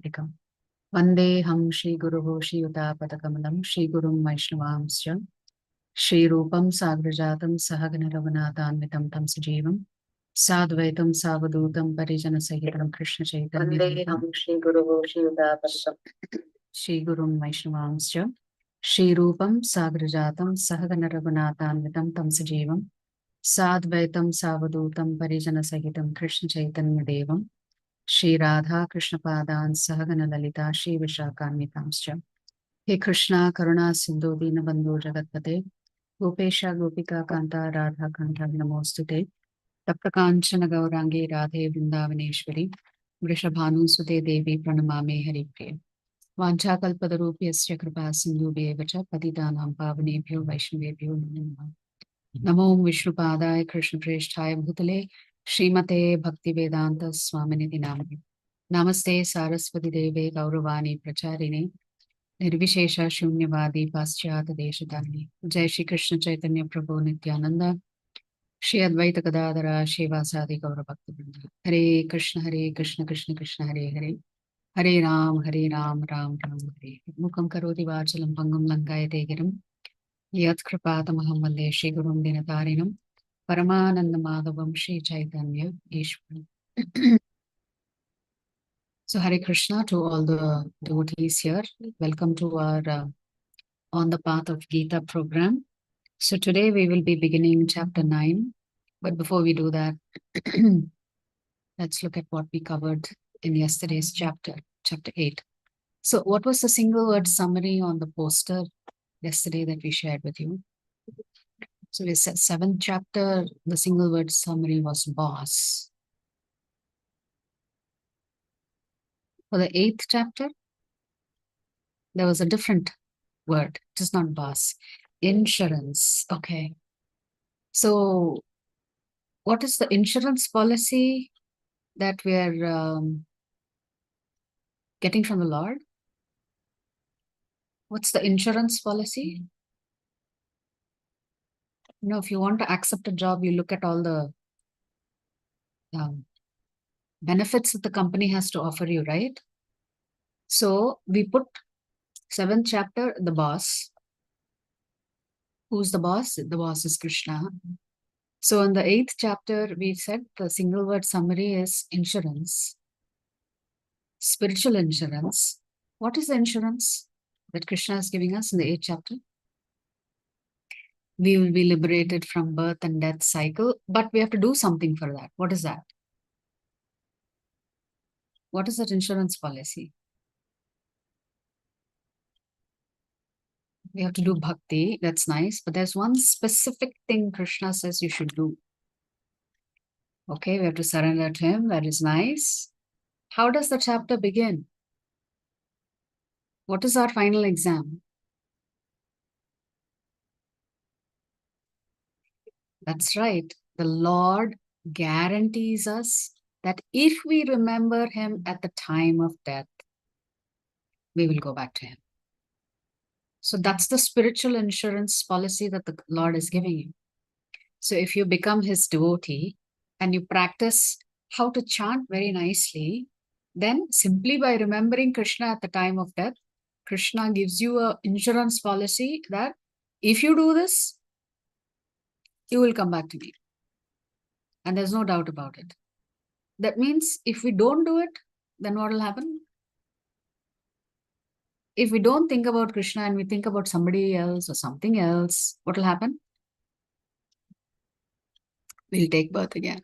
Padikam. Vande Ham Shri Guru Shri Utapatakamanam Shri Gurum Vaishnavamscha Shri Rupam Sagrajatam Sahagana Raghunathanvitam Tam Sajeevam Sadvaitam Savadutam Parijana Sahitam Krishna Chaitanya Vande Ham Shri Guru Shri Utapatakamanam Shri Gurum Vaishnavamscha Shri Rupam Sagrajatam Sahagana Raghunathanvitam Tam Sajeevam Sadvaitam Savadutam Parijana Sahitam Krishna Chaitanya Devam Shri Radha Krishna Padan Sahagana Lalita Shri Vishakanitamscha. He Krishna Karuna Sindhu Dinabandhu Jagatpate Gopesha Gopika Kanta Radha Kanta Namostute Taptakanchana Gaurangi Radhe Vrindavaneshwari Vrishabhanu Sute Devi Pranamame Haripriya Vancha Kalpadarupyasya Kripa Sindhu Bevacha Patitanam Pavanebhyo Vaishnavebhyo Namo Namo Vishnupadaya Krishna Presthaya Bhutale Srimate Bhakti Vedanta Swaminiti Namane Namaste Saraswati Deve Gauravani Pracharine Nirvishesha Shunyavadi Paschyata Deshatarni Jai Shri Krishna Chaitanya Prabhu Nityananda Shri Advaita Gadadhara Shivasadi Gaura Bhakti Vrinda Hare Krishna Krishna Krishna Hare Hare Hare Ram Ram Ram Hare Mukam Karoti Vachalam Pangam Langayate Giram Yat Kripatamaham Vande Shri Gurum Dinatarinam Paramananda Madhavam Shri Chaitanya Ishwaram. So Hare Krishna to all the devotees here. Welcome to our On the Path of Gita program. So today we will be beginning chapter 9. But before we do that, let's look at what we covered in yesterday's chapter 8. So what was the single word summary on the poster yesterday that we shared with you? So we said 7th chapter, the single word summary was boss. For the 8th chapter, there was a different word. It is not boss. Insurance. Okay. So what is the insurance policy that we are getting from the Lord? What's the insurance policy? You know, if you want to accept a job, you look at all the benefits that the company has to offer you, right? So we put 7th chapter, the boss. Who's the boss? The boss is Krishna. So in the 8th chapter, we said the single word summary is insurance. Spiritual insurance. What is the insurance that Krishna is giving us in the 8th chapter? We will be liberated from birth and death cycle, but we have to do something for that. What is that? What is that insurance policy? We have to do bhakti. That's nice. But there's one specific thing Krishna says you should do. Okay, we have to surrender to him. That is nice. How does the chapter begin? What is our final exam? That's right. The Lord guarantees us that if we remember him at the time of death, we will go back to him. So that's the spiritual insurance policy that the Lord is giving you. So if you become his devotee and you practice how to chant very nicely, then simply by remembering Krishna at the time of death, Krishna gives you an insurance policy that if you do this, you will come back to me. And there's no doubt about it. That means if we don't do it, then what will happen? If we don't think about Krishna and we think about somebody else or something else, what will happen? We'll take birth again.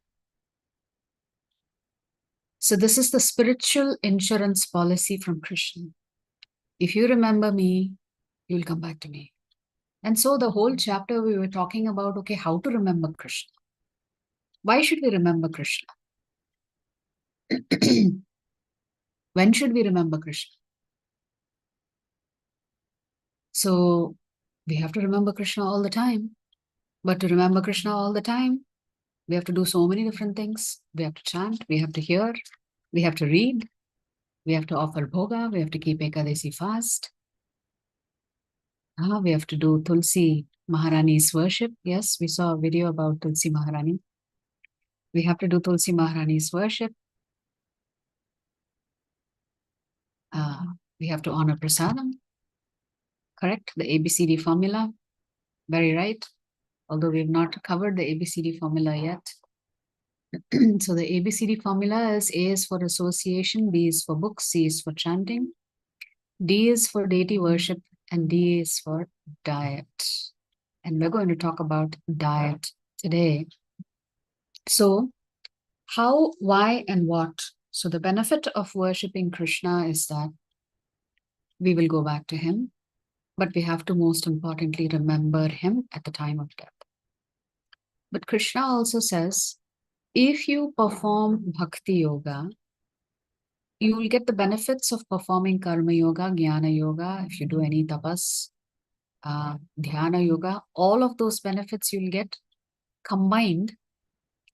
So this is the spiritual insurance policy from Krishna. If you remember me, you'll come back to me. And so the whole chapter we were talking about, okay, how to remember Krishna. Why should we remember Krishna? When should we remember Krishna? So we have to remember Krishna all the time. But to remember Krishna all the time, we have to do so many different things. We have to chant, we have to hear, we have to read, we have to offer bhoga, we have to keep Ekadasi fast. We have to do Tulsi Maharani's worship. Yes, we saw a video about Tulsi Maharani. We have to do Tulsi Maharani's worship. We have to honor prasadam. Correct? The ABCD formula. Very right. Although we have not covered the ABCD formula yet. So the ABCD formula is: A is for association, B is for book, C is for chanting, D is for deity worship, and D is for diet. And we're going to talk about diet today. So how, why, and what? So the benefit of worshipping Krishna is that we will go back to him, but we have to most importantly remember him at the time of death. But Krishna also says, if you perform bhakti yoga, you will get the benefits of performing karma yoga, jnana yoga, if you do any tapas, dhyana yoga, all of those benefits you'll get combined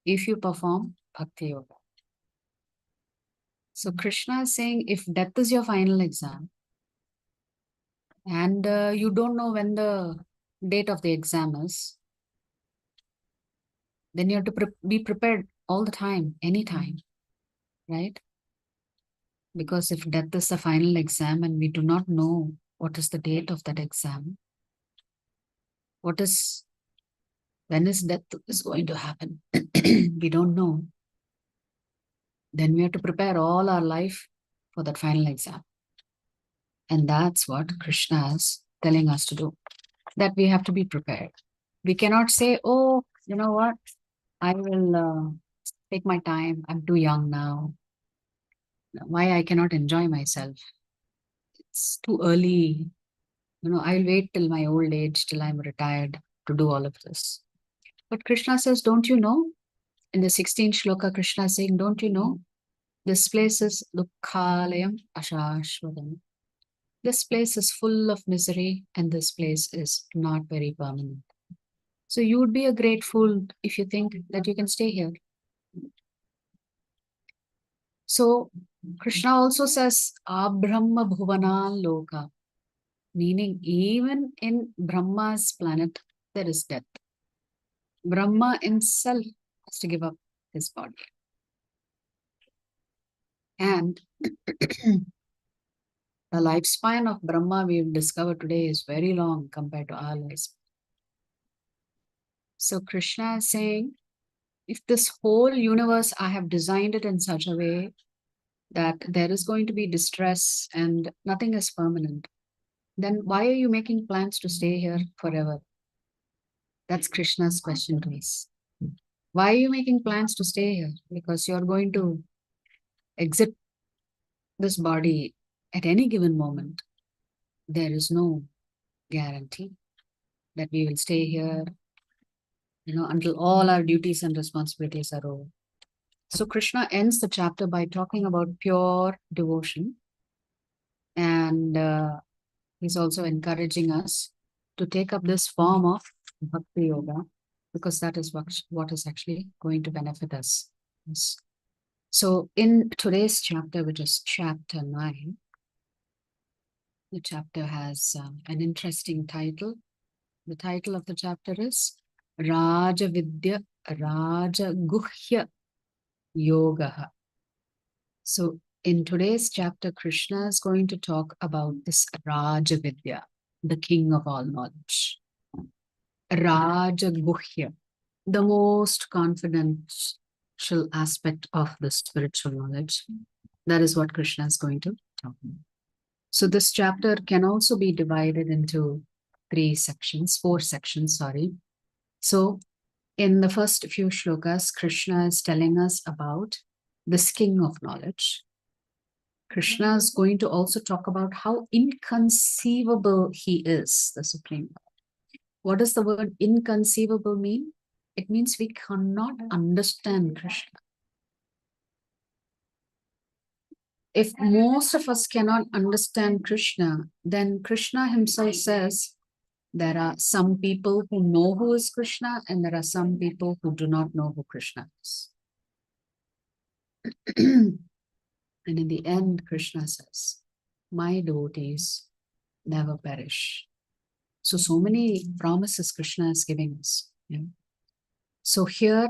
if you perform bhakti yoga. So Krishna is saying, if death is your final exam, and you don't know when the date of the exam is, then you have to be prepared all the time, anytime, right? Because if death is the final exam and we do not know what is the date of that exam, when is death is going to happen, we don't know, then we have to prepare all our life for that final exam. And that's what Krishna is telling us to do, that we have to be prepared. We cannot say, oh, you know what, I will take my time. I'm too young now. Why I cannot enjoy myself? It's too early. I'll wait till my old age, till I'm retired to do all of this. But Krishna says, don't you know? In the 16th shloka, Krishna is saying, don't you know? This place is dukkhalayam ashashvatam. This place is full of misery and this place is not very permanent. So you would be a great fool if you think that you can stay here. So Krishna also says, Abrahma Bhuvana Loka, meaning even in Brahma's planet, there is death. Brahma himself has to give up his body. And the lifespan of Brahma we've discovered today is very long compared to our lifespan. So Krishna is saying, if this whole universe, I have designed it in such a way that there is going to be distress and nothing is permanent, then why are you making plans to stay here forever? That's Krishna's question to us. Why are you making plans to stay here? Because you're going to exit this body at any given moment. There is no guarantee that we will stay here, until all our duties and responsibilities are over. So Krishna ends the chapter by talking about pure devotion. And he's also encouraging us to take up this form of bhakti yoga, because that is what is actually going to benefit us. Yes. So in today's chapter, which is chapter 9, the chapter has an interesting title. The title of the chapter is Raja Vidya Raja Guhya Yoga. So in today's chapter, Krishna is going to talk about this Raja Vidya, the king of all knowledge. Raja Guhya, the most confidential aspect of the spiritual knowledge. That is what Krishna is going to talk about. So this chapter can also be divided into four sections, sorry. So in the first few shlokas, Krishna is telling us about this king of knowledge. Krishna is going to also talk about how inconceivable he is, the Supreme Lord. What does the word inconceivable mean? It means we cannot understand Krishna. If most of us cannot understand Krishna, then Krishna himself says, there are some people who know who is Krishna and there are some people who do not know who Krishna is. And in the end, Krishna says, my devotees never perish. So many promises Krishna is giving us. Yeah. So here,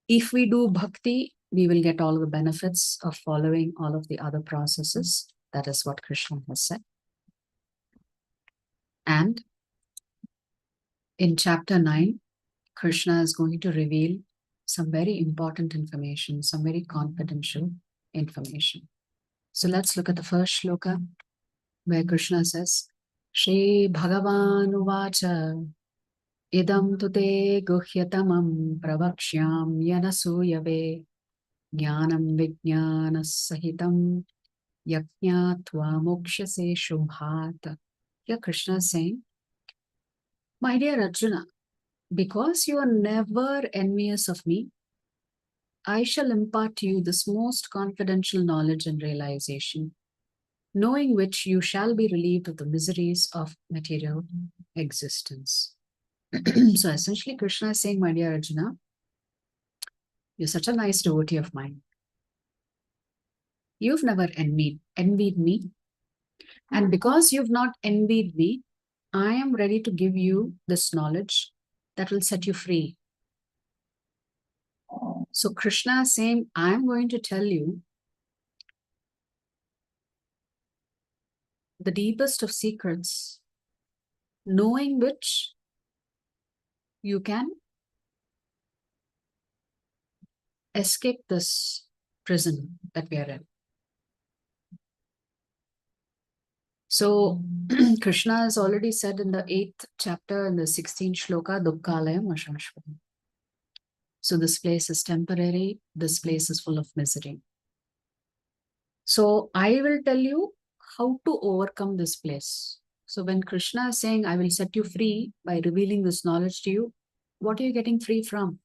if we do bhakti, we will get all the benefits of following all of the other processes That is what Krishna has said. And in chapter 9, Krishna is going to reveal some very important information, some very confidential information. So let's look at the first shloka where Krishna says, Shri Bhagavan Uvacha Idam Tute Guhyatamam Pravakshyam Yanasuyave Jnanam Vijnana Sahitam Yaknyatva Mokshase Shubhat. Here Krishna is saying, my dear Arjuna, because you are never envious of me, I shall impart to you this most confidential knowledge and realization, knowing which you shall be relieved of the miseries of material existence. So essentially, Krishna is saying, my dear Arjuna, you're such a nice devotee of mine. You've never envied me. And because you've not envied me, I am ready to give you this knowledge that will set you free. So Krishna is saying, I'm going to tell you the deepest of secrets, knowing which you can escape this prison that we are in. So Krishna has already said in the 8th chapter, in the 16th shloka, Dukkhalayam Ashashvatam. So this place is temporary, this place is full of misery. So I will tell you how to overcome this place. So when Krishna is saying, I will set you free by revealing this knowledge to you, what are you getting free from?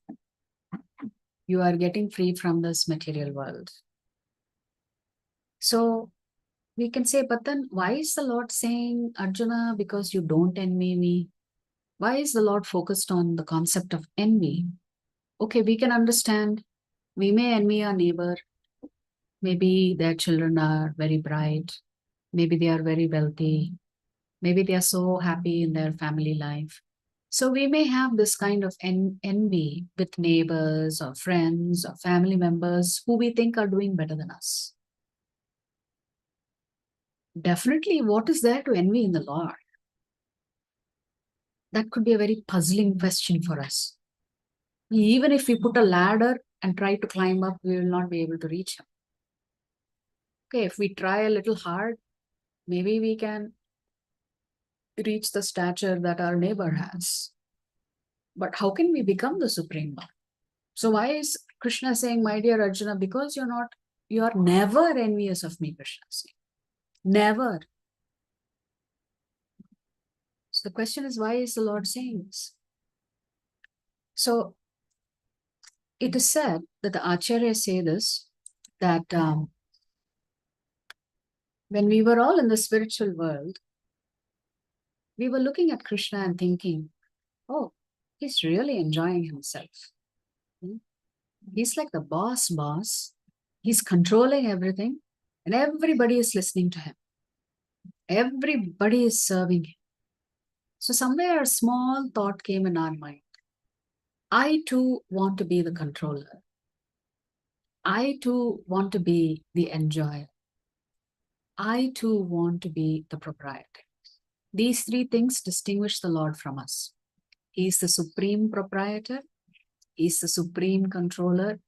You are getting free from this material world. So we can say, but then why is the Lord saying, Arjuna, because you don't envy me? Why is the Lord focused on the concept of envy? Okay, we can understand. We may envy our neighbor. Maybe their children are very bright. Maybe they are very wealthy. Maybe they are so happy in their family life. So we may have this kind of envy with neighbors or friends or family members who we think are doing better than us. Definitely, what is there to envy in the Lord? That could be a very puzzling question for us. Even if we put a ladder and try to climb up, we will not be able to reach him. Okay, if we try a little hard, maybe we can reach the stature that our neighbor has. But how can we become the Supreme Lord? So why is Krishna saying, my dear Arjuna, because you are never envious of me, Krishna is saying. Never. So the question is, why is the Lord saying this? So it is said that the Acharyas say this, that when we were all in the spiritual world, we were looking at Krishna and thinking, oh, he's really enjoying himself. He's like the boss. He's controlling everything and everybody is listening to him. Everybody is serving him. So somewhere a small thought came in our mind. I too want to be the controller. I too want to be the enjoyer. I too want to be the proprietor. These three things distinguish the Lord from us. He is the supreme proprietor, he is the supreme controller,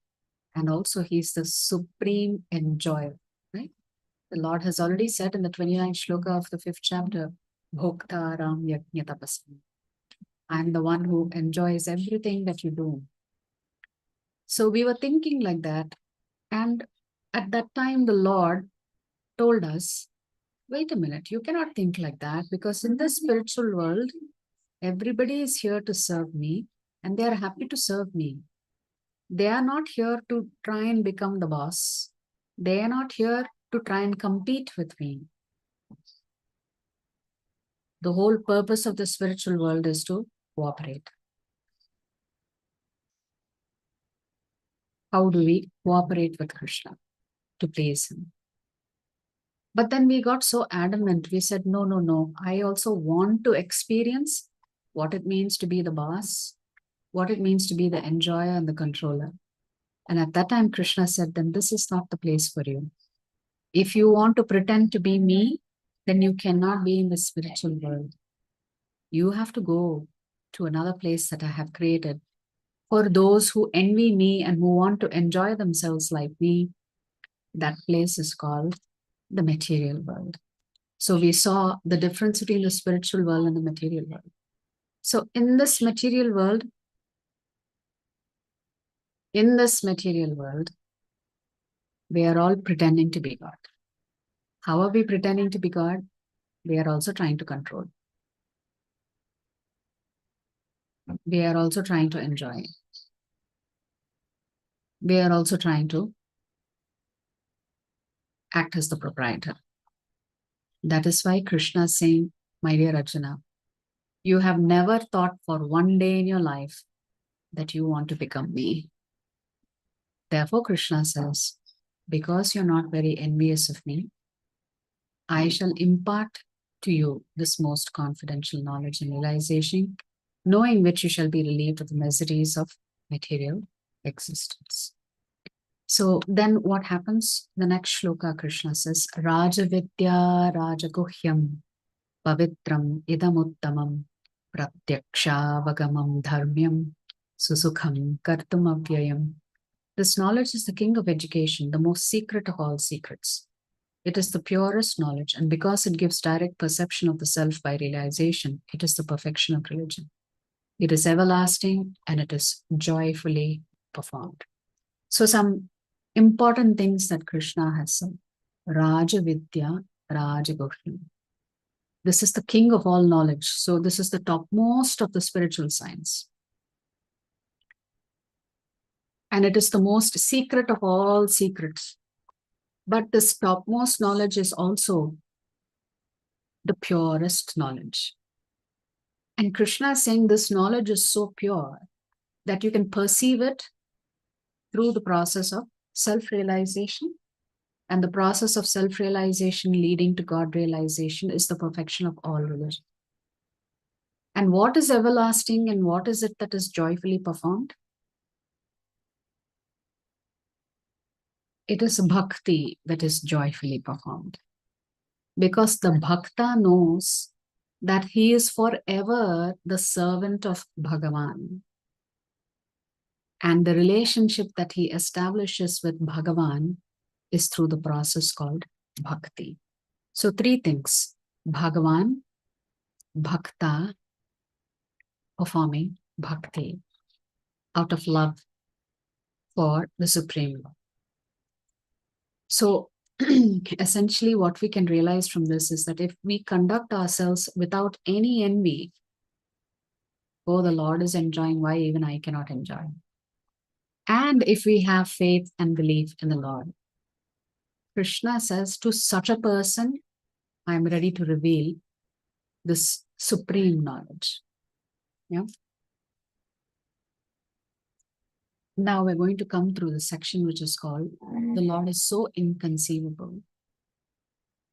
and also he is the supreme enjoyer. Right? The Lord has already said in the 29th shloka of the 5th chapter, Bhoktaram Yajñatapasmi. I am the one who enjoys everything that you do. So we were thinking like that. And at that time, the Lord told us, wait a minute, you cannot think like that, because in the spiritual world, everybody is here to serve me and they are happy to serve me. They are not here to try and become the boss. They are not here to try and compete with me. The whole purpose of the spiritual world is to cooperate. How do we cooperate with Krishna to please him? But then we got so adamant. We said, no. I also want to experience what it means to be the boss, what it means to be the enjoyer and the controller. And at that time, Krishna said, then this is not the place for you. If you want to pretend to be me, then you cannot be in the spiritual world. You have to go to another place that I have created. For those who envy me and who want to enjoy themselves like me, that place is called the material world. So we saw the difference between the spiritual world and the material world. So in this material world, we are all pretending to be God. How are we pretending to be God? We are also trying to control. We are also trying to enjoy. We are also trying to act as the proprietor. That is why Krishna is saying, my dear Arjuna, you have never thought for one day in your life that you want to become me. Therefore, Krishna says, because you're not very envious of me, I shall impart to you this most confidential knowledge and realization, knowing which you shall be relieved of the miseries of material existence. So then what happens? The next shloka, Krishna says, Rajavidya Rajaguhyam Pavitram Idamuttamam Pratyaksha Dharmyam Susukham Kartum Avyayam. This knowledge is the king of education, the most secret of all secrets. It is the purest knowledge, and because it gives direct perception of the self by realization, it is the perfection of religion. It is everlasting and it is joyfully performed. So some important things that Krishna has said. Raja Vidya, Raja Guhyam. This is the king of all knowledge. So this is the topmost of the spiritual science. And it is the most secret of all secrets. But this topmost knowledge is also the purest knowledge. And Krishna is saying this knowledge is so pure that you can perceive it through the process of self-realization. And the process of self-realization leading to God-realization is the perfection of all religion. And what is everlasting and what is it that is joyfully performed? It is bhakti that is joyfully performed. Because the bhakta knows that he is forever the servant of Bhagavan. And the relationship that he establishes with Bhagavan is through the process called bhakti. So three things: Bhagavan, bhakta, performing bhakti out of love for the Supreme Lord. So essentially what we can realize from this is that if we conduct ourselves without any envy, oh, the Lord is enjoying, why even I cannot enjoy? And if we have faith and belief in the Lord, Krishna says, to such a person, I am ready to reveal this supreme knowledge. Yeah. Now we're going to come through the section which is called, the Lord is so inconceivable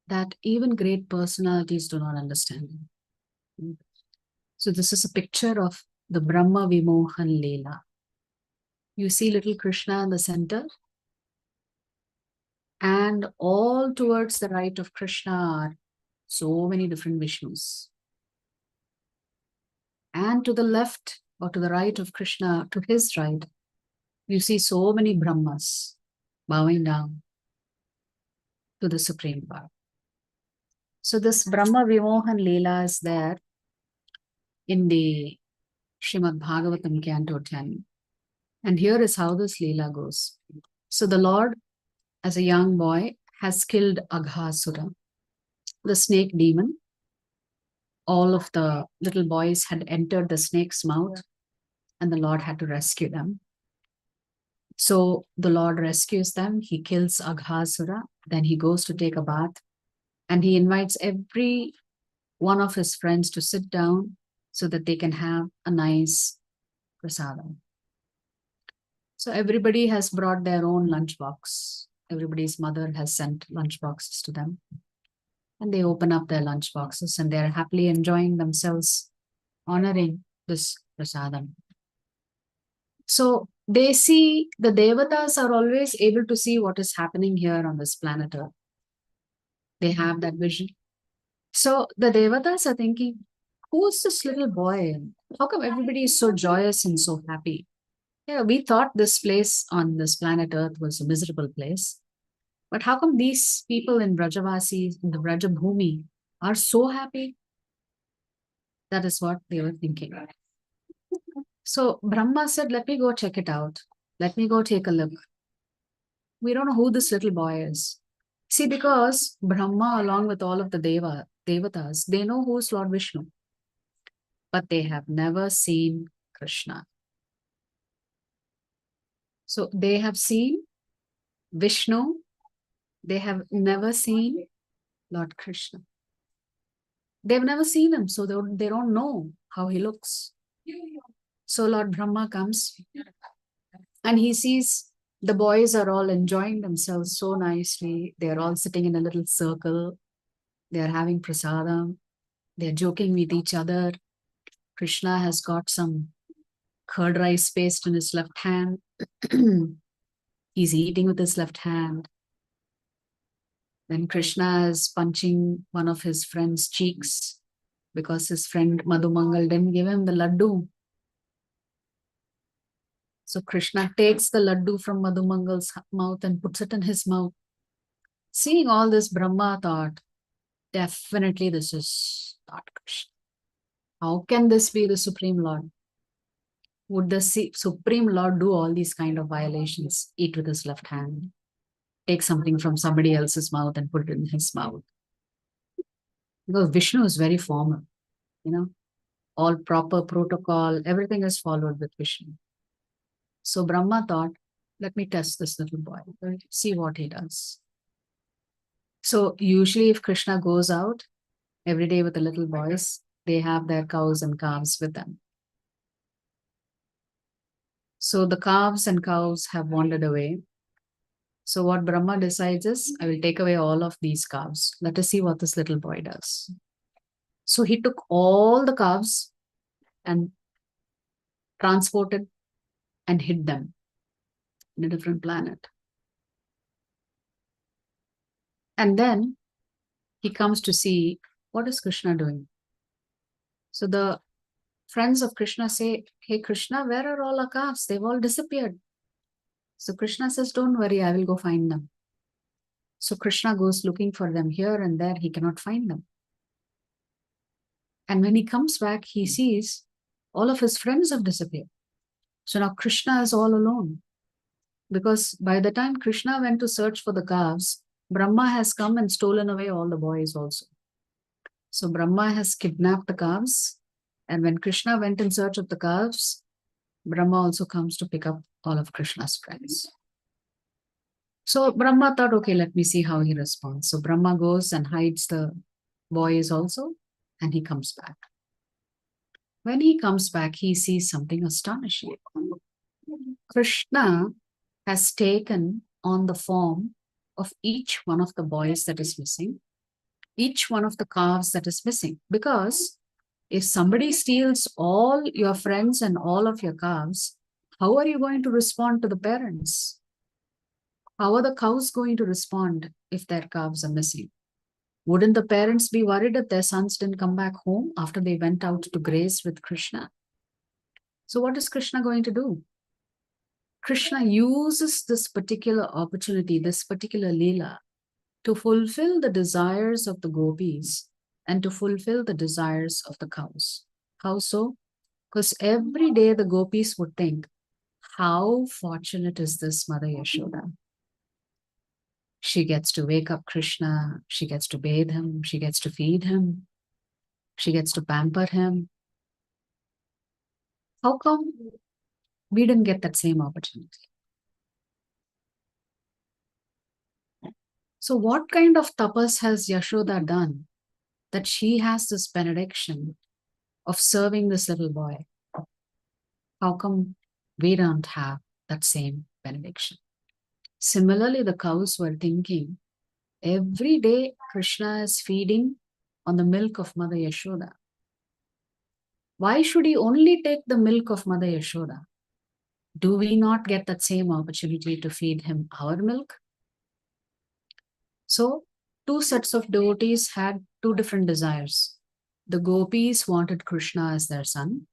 that even great personalities do not understand him. So this is a picture of the Brahma Vimohan Leela. You see little Krishna in the center, and all towards the right of Krishna are so many different Vishnus. And to the left or to the right of Krishna, to his right, you see so many Brahmas bowing down to the Supreme Lord. So this Brahma Vimohan Leela is there in the Srimad Bhagavatam Canto 10. And here is how this Leela goes. So the Lord, as a young boy, has killed Aghasura, the snake demon. All of the little boys had entered the snake's mouth, and the Lord had to rescue them. So the Lord rescues them. He kills Aghasura. Then he goes to take a bath, and he invites every one of his friends to sit down so that they can have a nice prasadam. So everybody has brought their own lunchbox. Everybody's mother has sent lunchboxes to them. And they open up their lunchboxes and they're happily enjoying themselves, honoring this prasadam. So they see, the devatas are always able to see what is happening here on this planet Earth. They have that vision. So the Devatas are thinking, who's this little boy? How come everybody is so joyous and so happy? Yeah, we thought this place on this planet Earth was a miserable place. But how come these people in Brajavasi, in the Brajabhumi, are so happy? That is what they were thinking. So Brahma said, let me go check it out. Let me go take a look. We don't know who this little boy is. See, because Brahma, along with all of the Devatas, they know who's Lord Vishnu, but they have never seen Krishna. So they have seen Vishnu, they have never seen Lord Krishna. They've never seen him, so they don't know how he looks. So Lord Brahma comes and he sees the boys are all enjoying themselves so nicely. They're all sitting in a little circle. They're having prasadam. They're joking with each other. Krishna has got some curd rice paste in his left hand. He's eating with his left hand. Then Krishna is punching one of his friend's cheeks because his friend Madhumangal didn't give him the laddu. So Krishna takes the laddu from Madhumangal's mouth and puts it in his mouth. Seeing all this, Brahma thought, definitely this is not Krishna. How can this be the Supreme Lord? Would the Supreme Lord do all these kind of violations? Eat with his left hand, take something from somebody else's mouth and put it in his mouth. Because Vishnu is very formal, all proper protocol, everything is followed with Vishnu. So Brahma thought, let me test this little boy, see what he does. So usually if Krishna goes out every day with the little boys, they have their cows and calves with them. So the calves and cows have wandered away. So what Brahma decides is, I will take away all of these calves. Let us see what this little boy does. So he took all the calves and transported and hid them in a different planet. And then he comes to see, what is Krishna doing? So the friends of Krishna say, hey Krishna, where are all our calves? They've all disappeared. So Krishna says, don't worry, I will go find them. So Krishna goes looking for them here and there. He cannot find them. And when he comes back, he sees all of his friends have disappeared. So now Krishna is all alone. Because by the time Krishna went to search for the calves, Brahma has come and stolen away all the boys also. So Brahma has kidnapped the calves. And when Krishna went in search of the calves, Brahma also comes to pick up all of Krishna's friends. So Brahma thought, okay, let me see how he responds. So Brahma goes and hides the boys also, and he comes back. When he comes back, he sees something astonishing. Krishna has taken on the form of each one of the boys that is missing, each one of the calves that is missing. Because if somebody steals all your friends and all of your calves, how are you going to respond to the parents? How are the cows going to respond if their calves are missing? Wouldn't the parents be worried if their sons didn't come back home after they went out to graze with Krishna? So what is Krishna going to do? Krishna uses this particular opportunity, this particular Leela, to fulfill the desires of the gopis and to fulfill the desires of the cows. How so? Because every day the gopis would think, how fortunate is this Mother Yashoda? She gets to wake up Krishna, she gets to bathe him, she gets to feed him, she gets to pamper him. How come we didn't get that same opportunity? So what kind of tapas has Yashoda done that she has this benediction of serving this little boy? How come we don't have that same benediction? Similarly, the cows were thinking, every day Krishna is feeding on the milk of Mother Yashoda. Why should he only take the milk of Mother Yashoda? Do we not get that same opportunity to feed him our milk? So two sets of devotees had two different desires. The gopis wanted Krishna as their son,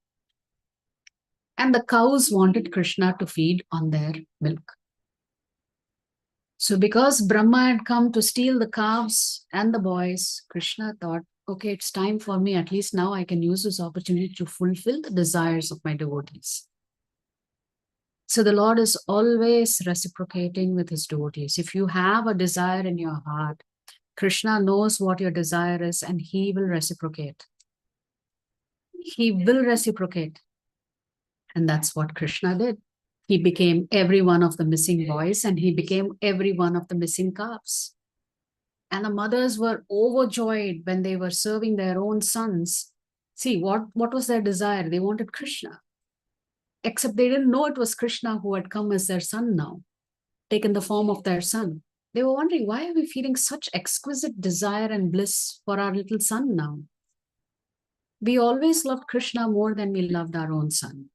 and the cows wanted Krishna to feed on their milk. So because Brahma had come to steal the calves and the boys, Krishna thought, okay, it's time for me. At least now I can use this opportunity to fulfill the desires of my devotees. So the Lord is always reciprocating with his devotees. If you have a desire in your heart, Krishna knows what your desire is and he will reciprocate. He will reciprocate. And that's what Krishna did. He became every one of the missing boys and he became every one of the missing calves. And the mothers were overjoyed when they were serving their own sons. See, what was their desire? They wanted Krishna. Except they didn't know it was Krishna who had come as their son now, taken the form of their son. They were wondering, why are we feeling such exquisite desire and bliss for our little son now? We always loved Krishna more than we loved our own son.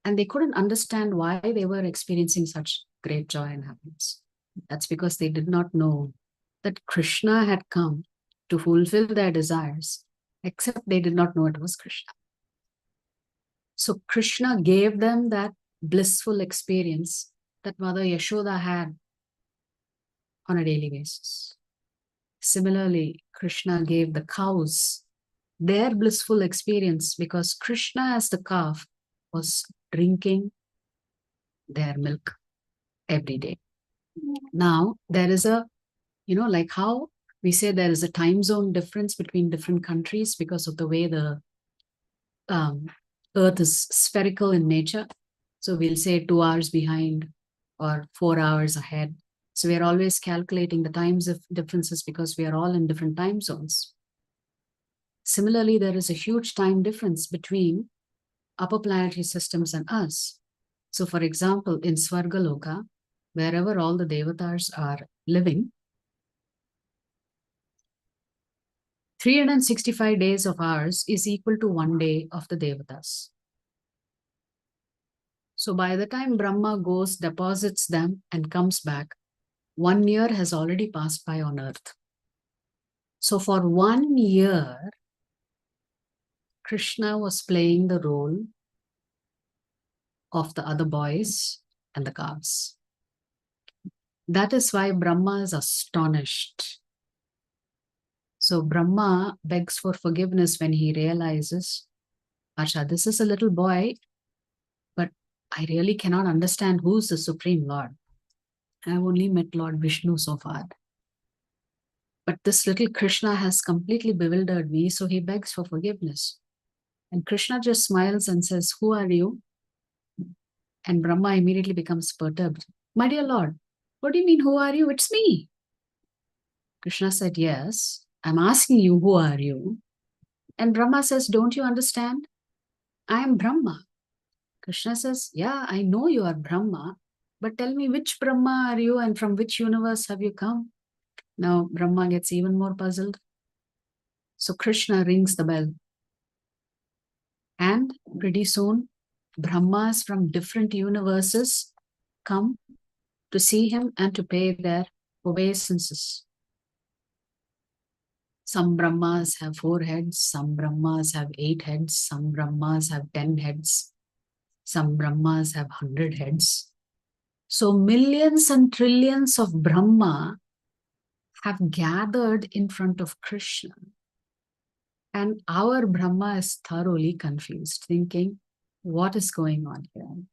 And they couldn't understand why they were experiencing such great joy and happiness. That's because they did not know that Krishna had come to fulfill their desires, except they did not know it was Krishna. So Krishna gave them that blissful experience that Mother Yashoda had on a daily basis. Similarly, Krishna gave the cows their blissful experience because Krishna as the calf was drinking their milk every day. Now, there is a, like how we say there is a time zone difference between different countries because of the way the Earth is spherical in nature. So we'll say 2 hours behind or 4 hours ahead. So we are always calculating the times of differences because we are all in different time zones. Similarly, there is a huge time difference between upper planetary systems and us. So for example, in Svargaloka, wherever all the devatas are living, 365 days of ours is equal to 1 day of the devatas. So by the time Brahma goes, deposits them and comes back, 1 year has already passed by on earth. So for 1 year, Krishna was playing the role of the other boys and the calves. That is why Brahma is astonished. So Brahma begs for forgiveness when he realizes, Asha, this is a little boy, but I really cannot understand who is the Supreme Lord. I've only met Lord Vishnu so far. But this little Krishna has completely bewildered me, so he begs for forgiveness. And Krishna just smiles and says, who are you? And Brahma immediately becomes perturbed. My dear Lord, what do you mean, who are you? It's me. Krishna said, yes, I'm asking you, who are you? And Brahma says, don't you understand? I am Brahma. Krishna says, yeah, I know you are Brahma, but tell me which Brahma are you and from which universe have you come? Now Brahma gets even more puzzled. So Krishna rings the bell. And pretty soon, Brahmas from different universes come to see him and to pay their obeisances. Some Brahmas have 4 heads, some Brahmas have 8 heads, some Brahmas have 10 heads, some Brahmas have 100 heads. So millions and trillions of Brahma have gathered in front of Krishna. And our Brahma is thoroughly confused, thinking, what is going on here?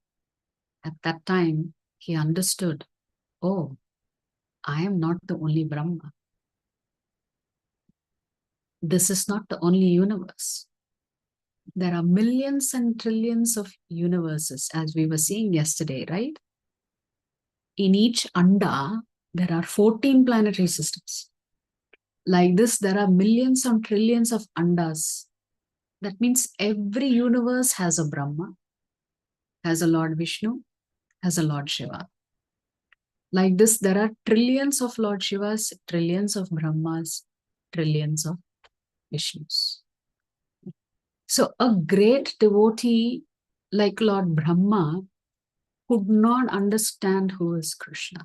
At that time, he understood, oh, I am not the only Brahma. This is not the only universe. There are millions and trillions of universes, as we were seeing yesterday, right? In each anda, there are 14 planetary systems. Like this, there are millions and trillions of andas. That means every universe has a Brahma, has a Lord Vishnu, has a Lord Shiva. Like this, there are trillions of Lord Shivas, trillions of Brahmas, trillions of Vishnus. So a great devotee like Lord Brahma could not understand who is Krishna.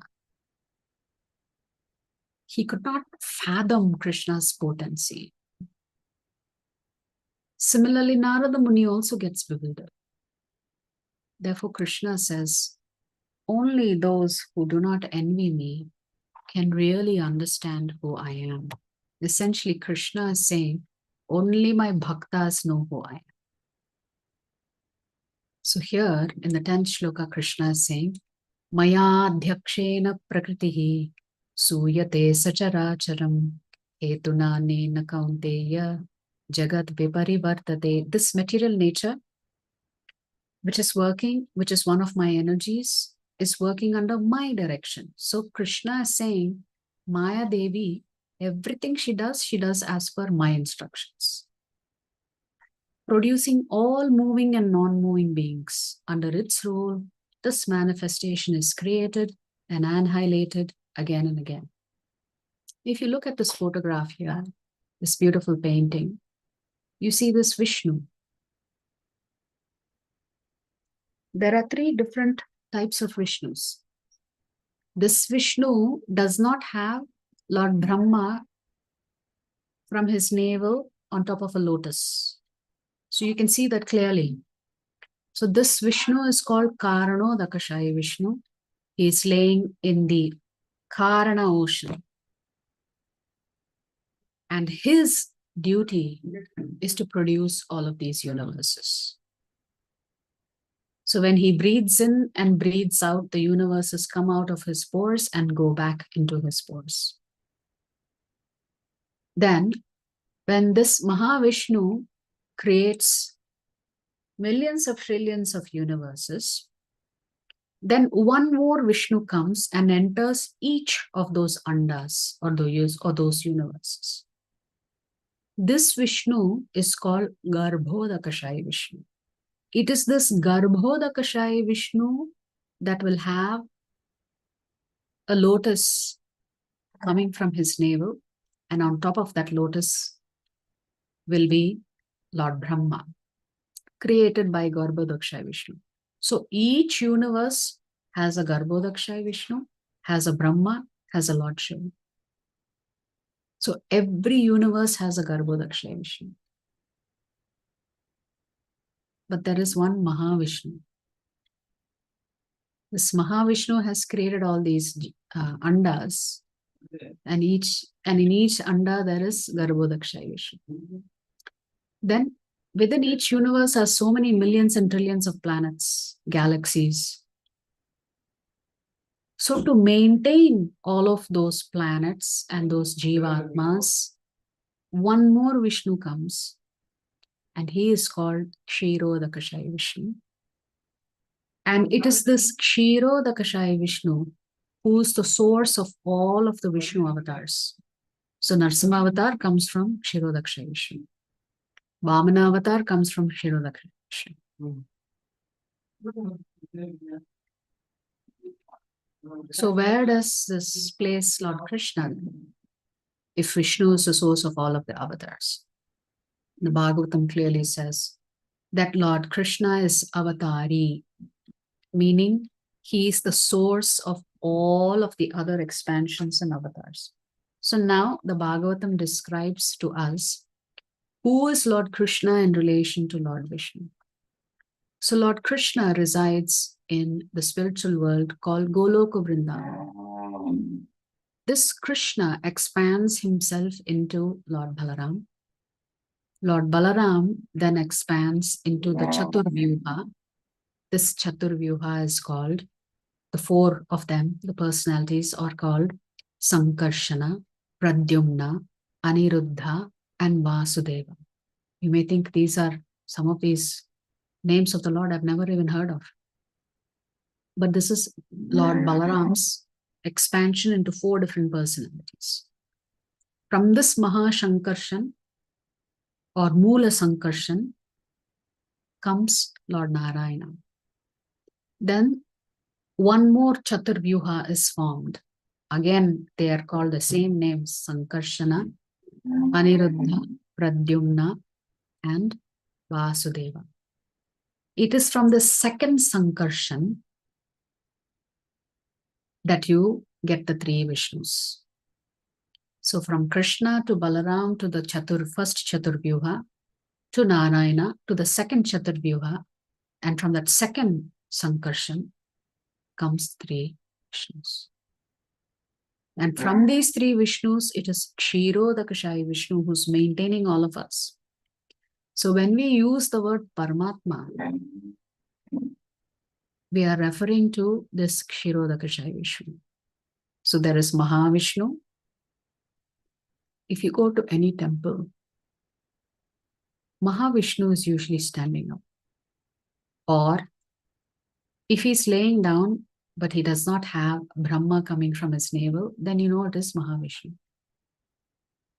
he could not fathom Krishna's potency. Similarly, Narada Muni also gets bewildered. Therefore, Krishna says, only those who do not envy me can really understand who I am. Essentially, Krishna is saying, only my bhaktas know who I am. So here in the 10th shloka, Krishna is saying, Maya adhyakshena prakritihi suyate sacharacharam etuna nena kaunteya jagat viparivartate. This material nature, which is working, which is one of my energies, is working under my direction. So Krishna is saying, Maya Devi, everything she does as per my instructions. Producing all moving and non-moving beings. Under its rule, this manifestation is created and annihilated again and again. If you look at this photograph here, this beautiful painting, you see this Vishnu. There are 3 different types of Vishnus. This Vishnu does not have Lord Brahma from his navel on top of a lotus. So you can see that clearly. So this Vishnu is called Karanodakashaya Vishnu. He is laying in the Karana ocean. And his duty is to produce all of these universes. So when he breathes in and breathes out, the universes come out of his pores and go back into his pores. Then, when this Mahavishnu creates millions of trillions of universes, then one more Vishnu comes and enters each of those andas or those universes. This Vishnu is called Garbhodakashaya Vishnu. It is this Garbhodakashaya Vishnu that will have a lotus coming from his navel, and on top of that lotus will be Lord Brahma, created by Garbhodakashaya Vishnu. So each universe has a Garbhodakashaya Vishnu, has a Brahma, has a Lord Shiva. So every universe has a Garbhodakashaya Vishnu. But there is one Mahavishnu. This Mahavishnu has created all these andas, and in each anda there is Garbhodakashaya Vishnu. Then within each universe are so many millions and trillions of planets, galaxies. So to maintain all of those planets and those Jivatmas, one more Vishnu comes, and he is called Kshirodakashaya Vishnu. And it is this Kshirodakashaya Vishnu who is the source of all of the Vishnu avatars. So Narsimha avatar comes from Kshirodakashaya Vishnu. Vamana avatar comes from Kshirodakashaya Vishnu. So where does this place Lord Krishna if Vishnu is the source of all of the avatars? The Bhagavatam clearly says that Lord Krishna is avatari, meaning he is the source of all of the other expansions and avatars. So now the Bhagavatam describes to us who is Lord Krishna in relation to Lord Vishnu. So Lord Krishna resides in the spiritual world called Goloka Vrindavan. This Krishna expands himself into Lord Balaram. Lord Balaram then expands into the Chaturvyuha. This Chaturvyuha is called, the 4 of them, the personalities are called Sankarshana, Pradyumna, Aniruddha, and Vasudeva. You may think these are some of these names of the Lord I've never even heard of. But this is Lord Balaram's expansion into 4 different personalities. From this Mahashankarshan or Moola Sankarshan comes Lord Narayana. Then one more Chaturvyuha is formed. Again, they are called the same names, Sankarshana, Aniruddha, Pradyumna, and Vasudeva. It is from the second Sankarshan that you get the 3 Vishnus. So from Krishna to Balaram to the first Chaturvyuha to Narayana to the second Chaturvyuha, and from that second Sankarshan comes three Vishnus. And from these three Vishnus, it is Kshirodakashayi Vishnu who's maintaining all of us. So when we use the word Paramatma, we are referring to this Kshirodakashayi Vishnu. So there is Mahavishnu. If you go to any temple, Mahavishnu is usually standing up. Or if he's laying down, but he does not have Brahma coming from his navel, then you know it is Mahavishnu.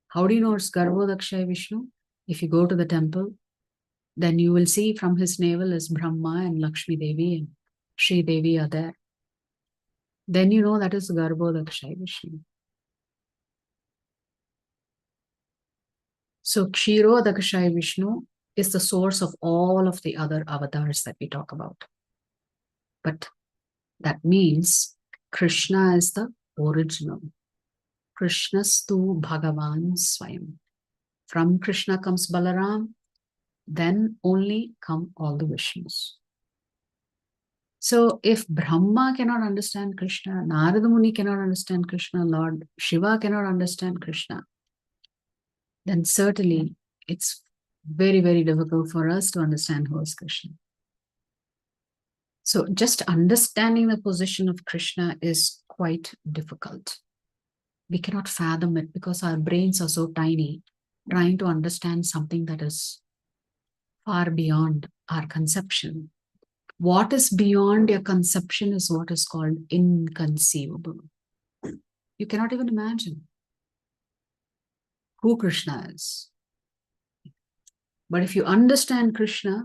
How do you know it's Garbhodakshaya Vishnu? If you go to the temple, then you will see from his navel is Brahma and Lakshmi Devi and Sri Devi are there. Then you know that is Garbhodakshaya Vishnu. So Kshirodakshaya Vishnu is the source of all of the other avatars that we talk about. But that means Krishna is the original. Krishnastu Bhagavan Swayam. From Krishna comes Balaram, then only come all the Vishnus. So if Brahma cannot understand Krishna, Narada Muni cannot understand Krishna, Lord Shiva cannot understand Krishna, then certainly it's very, very difficult for us to understand who is Krishna. So just understanding the position of Krishna is quite difficult. We cannot fathom it because our brains are so tiny, trying to understand something that is far beyond our conception. What is beyond your conception is what is called inconceivable. You cannot even imagine who Krishna is. But if you understand Krishna,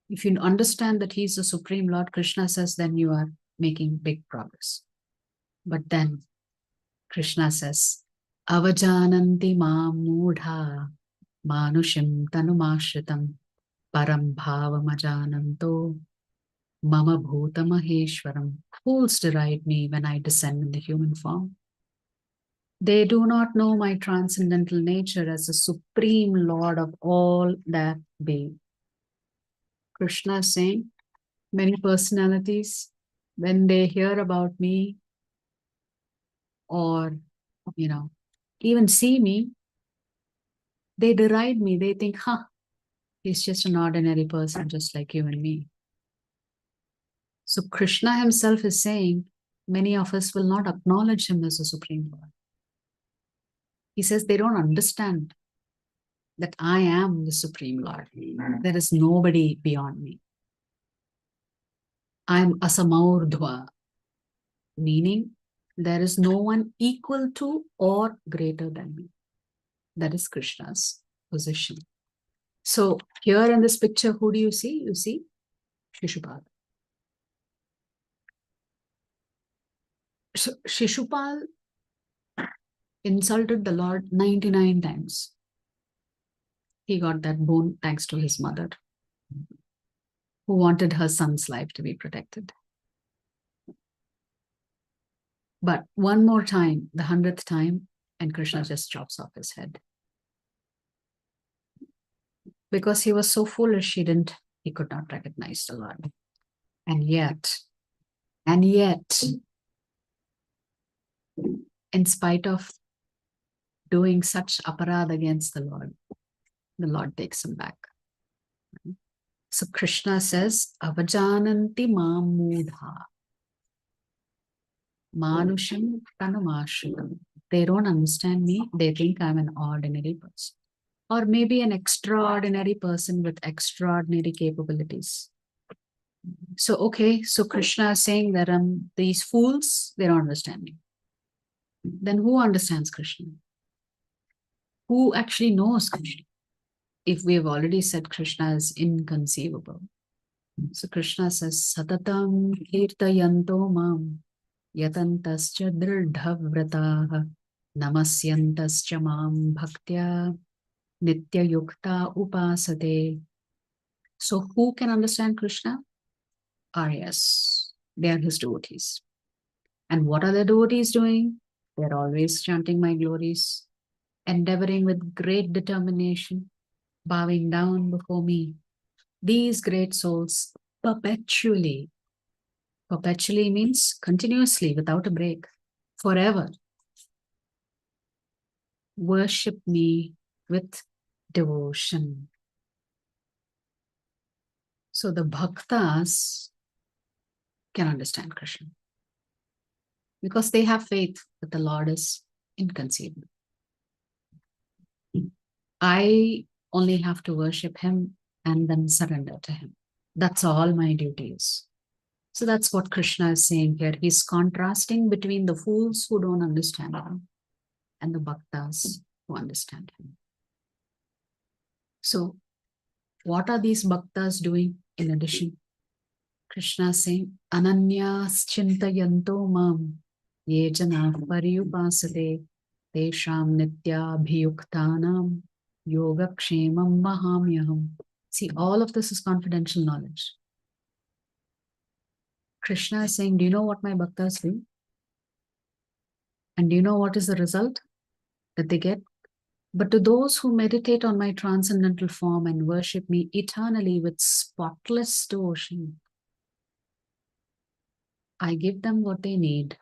if you understand that he is the Supreme Lord, Krishna says, then you are making big progress. But then Krishna says, Avajananti mam mudha manushim tanumashritam param bhavam ajananto mama bhuta maheshwaram. Fools deride me when I descend in the human form. They do not know my transcendental nature as the Supreme Lord of all that be. Krishna is saying, many personalities, when they hear about me or, even see me, they deride me. They think, he's just an ordinary person, just like you and me. So Krishna himself is saying, many of us will not acknowledge him as the Supreme Lord. He says they don't understand that I am the Supreme Lord. There is nobody beyond me. I'm Asamaurdhva, meaning there is no one equal to or greater than me. That is Krishna's position. So here in this picture, who do you see? You see Shishupal. So Shishupal insulted the Lord 99 times. He got that boon thanks to his mother, who wanted her son's life to be protected. But one more time, the 100th time, and Krishna just chops off his head. Because he was so foolish, he could not recognize the Lord. And yet, in spite of doing such aparad against the Lord takes him back. So Krishna says, Avajananti mam mudha manusham tanumashritam. They don't understand me. They think I'm an ordinary person. Or maybe an extraordinary person with extraordinary capabilities. So Krishna is saying that these fools, they don't understand me. Then who understands Krishna? Who actually knows Krishna? If we have already said Krishna is inconceivable. So Krishna says, Satatam kirtayanto mam yatantascha dridhavrataha namasyantascha mam bhaktya nitya yukta upasate. So who can understand Krishna? Yes, they are his devotees. And what are the devotees doing? They're always chanting my glories, endeavoring with great determination, bowing down before me. These great souls perpetually means continuously, without a break, forever, worship me with devotion. So the bhaktas can understand Krishna because they have faith that the Lord is inconceivable. I only have to worship him and then surrender to him. That's all my duty is. So that's what Krishna is saying here. He's contrasting between the fools who don't understand him and the bhaktas who understand him. So what are these bhaktas doing in addition? Krishna is saying, Ananyas chintayanto mam ye jana paryupasate tesham nityabhiyuktanam yogakshemam mahamyaham. See, all of this is confidential knowledge. Krishna is saying, do you know what my bhaktas do? And do you know what is the result that they get? But to those who meditate on my transcendental form and worship me eternally with spotless devotion, I give them what they need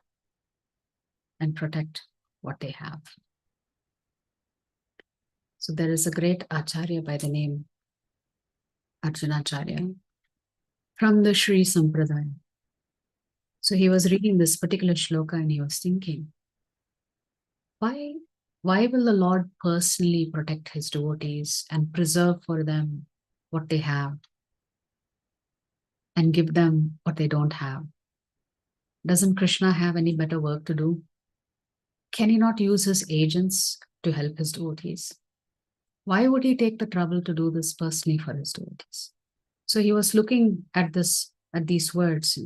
and protect what they have. So there is a great Acharya by the name Arjunacharya from the Sri Sampradaya. So he was reading this particular shloka and he was thinking, why will the Lord personally protect his devotees and preserve for them what they have and give them what they don't have? Doesn't Krishna have any better work to do? Can he not use his agents to help his devotees? Why would he take the trouble to do this personally for his devotees? So he was looking at these words.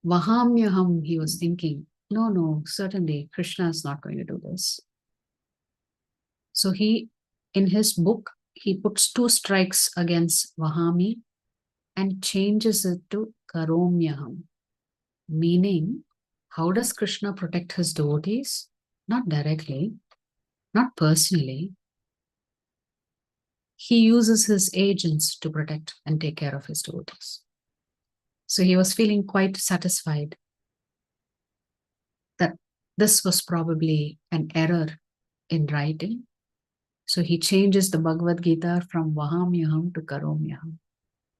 Vahamyaham, he was thinking, no, certainly Krishna is not going to do this. So in his book, he puts 2 strikes against Vahami and changes it to Karomyaham, meaning, how does Krishna protect his devotees? Not directly, not personally. He uses his agents to protect and take care of his devotees. So he was feeling quite satisfied that this was probably an error in writing. So he changes the Bhagavad Gita from Vahamyaham to Karomyaham.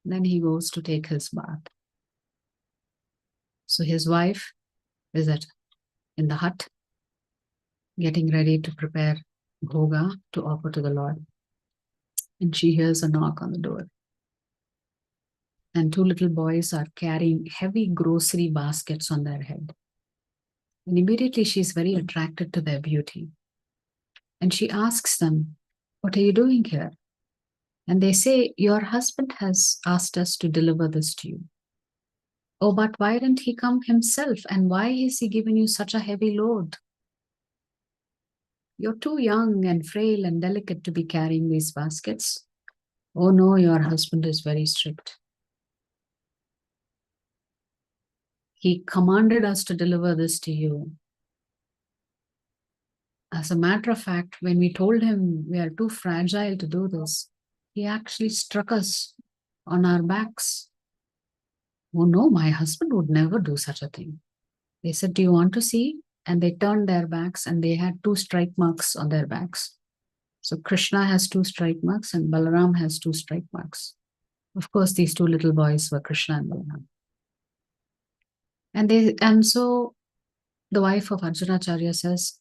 Then he goes to take his bath. So his wife is in the hut, getting ready to prepare bhoga to offer to the Lord. And she hears a knock on the door. And 2 little boys are carrying heavy grocery baskets on their head. And immediately she's very attracted to their beauty. And she asks them, what are you doing here? And they say, your husband has asked us to deliver this to you. Oh, but why didn't he come himself? And why is he giving you such a heavy load? You're too young and frail and delicate to be carrying these baskets. Oh no, your husband is very strict. He commanded us to deliver this to you. As a matter of fact, when we told him we are too fragile to do this, he actually struck us on our backs. Oh no, my husband would never do such a thing. They said, do you want to see? And they turned their backs and they had 2 strike marks on their backs. So Krishna has 2 strike marks and Balaram has 2 strike marks. Of course, these 2 little boys were Krishna and Balaram. And so the wife of Arjunacharya says,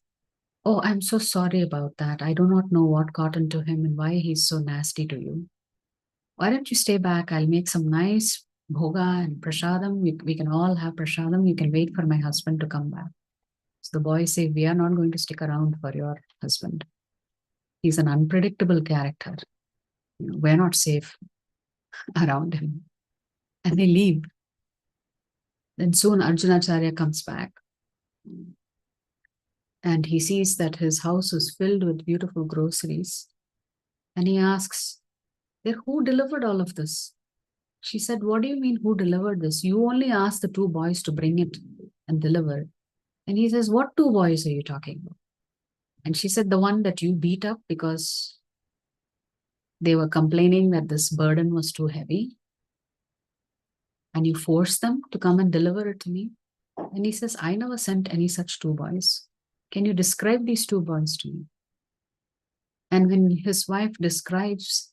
oh, I'm so sorry about that. I do not know what got into him and why he's so nasty to you. Why don't you stay back? I'll make some nice bhoga and prasadam. We can all have prasadam. You can wait for my husband to come back. So the boys say, we are not going to stick around for your husband. He's an unpredictable character. We're not safe around him. And they leave. Then soon Arjunacharya comes back. And he sees that his house is filled with beautiful groceries. And he asks, who delivered all of this? She said, what do you mean who delivered this? You only asked the 2 boys to bring it and deliver. And he says, what two boys are you talking about? And she said, the one that you beat up because they were complaining that this burden was too heavy. And you forced them to come and deliver it to me. And he says, I never sent any such two boys. Can you describe these two boys to me? And when his wife describes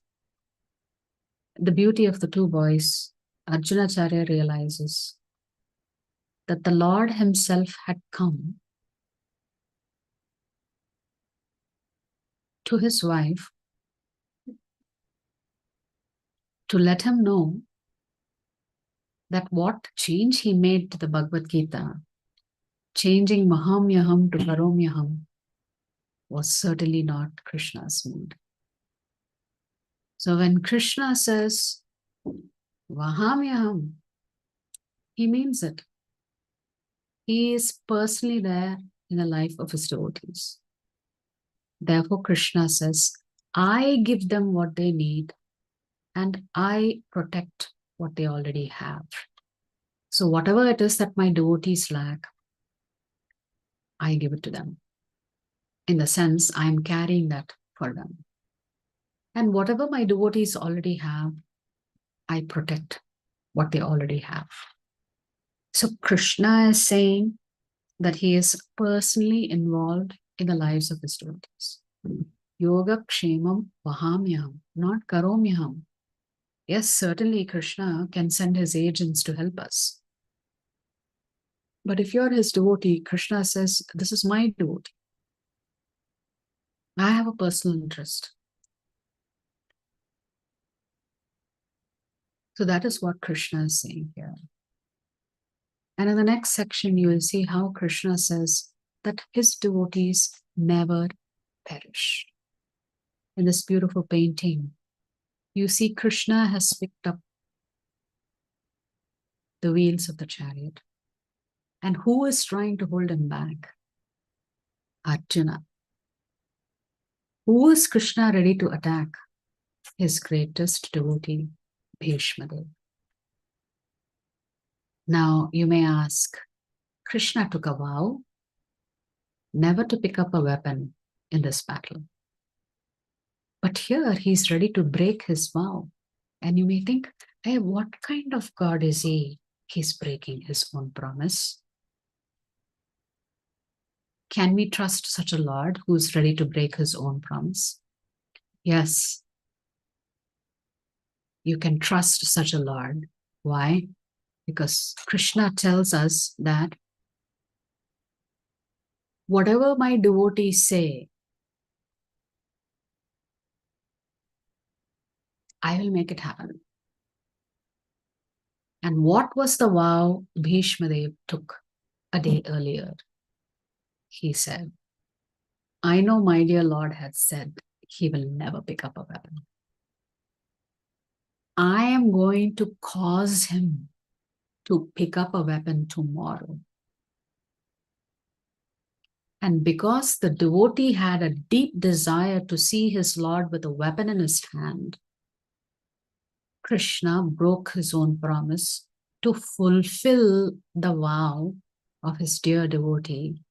the beauty of the two boys, Arjunacharya realizes that the Lord himself had come to his wife to let him know that what change he made to the Bhagavad Gita, changing Mahamyaham to Paromyaham, was certainly not Krishna's mood. So when Krishna says Vahamyaham, he means it. He is personally there in the life of his devotees. Therefore, Krishna says, I give them what they need and I protect what they already have. So whatever it is that my devotees lack, I give it to them. In the sense, I'm carrying that for them. And whatever my devotees already have, I protect what they already have. So Krishna is saying that he is personally involved in the lives of his devotees. Yoga kshemam vahamyam, not karomyam. Yes, certainly Krishna can send his agents to help us. But if you're his devotee, Krishna says, this is my devotee. I have a personal interest. So that is what Krishna is saying here. And in the next section, you will see how Krishna says that his devotees never perish. In this beautiful painting, you see Krishna has picked up the wheels of the chariot. And who is trying to hold him back? Arjuna. Who is Krishna ready to attack? His greatest devotee, Bhishma Dev. Now you may ask, Krishna took a vow never to pick up a weapon in this battle. But here he's ready to break his vow. And you may think, hey, what kind of God is he? He's breaking his own promise. Can we trust such a Lord who's ready to break his own promise? Yes, you can trust such a Lord. Why? Because Krishna tells us that whatever my devotees say, I will make it happen. And what was the vow Bhishma Dev took a day earlier? He said, I know my dear Lord had said he will never pick up a weapon. I am going to cause him to pick up a weapon tomorrow. And because the devotee had a deep desire to see his Lord with a weapon in his hand, Krishna broke his own promise to fulfill the vow of his dear devotee,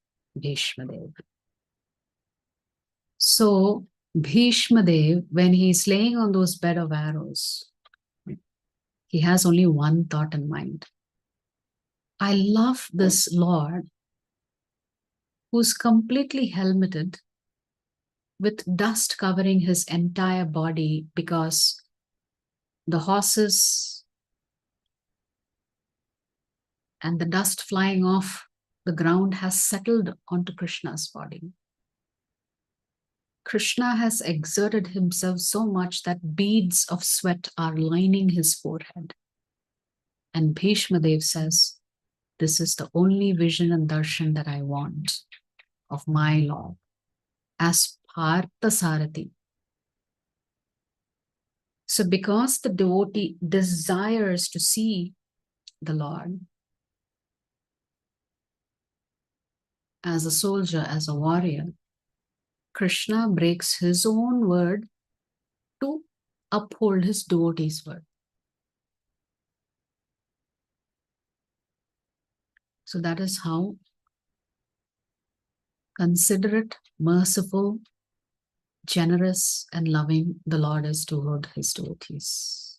Bhishma Dev. So, Bhishma Dev, when he's laying on those bed of arrows, he has only one thought in mind. I love this Lord who's completely helmeted with dust covering his entire body because the horses and the dust flying off the ground has settled onto Krishna's body. Krishna has exerted himself so much that beads of sweat are lining his forehead. And Bhishma Dev says, this is the only vision and darshan that I want of my Lord as Partha Sarathi. So because the devotee desires to see the Lord as a soldier, as a warrior, Krishna breaks his own word to uphold his devotee's word. So that is how considerate, merciful, generous, and loving the Lord is toward his devotees.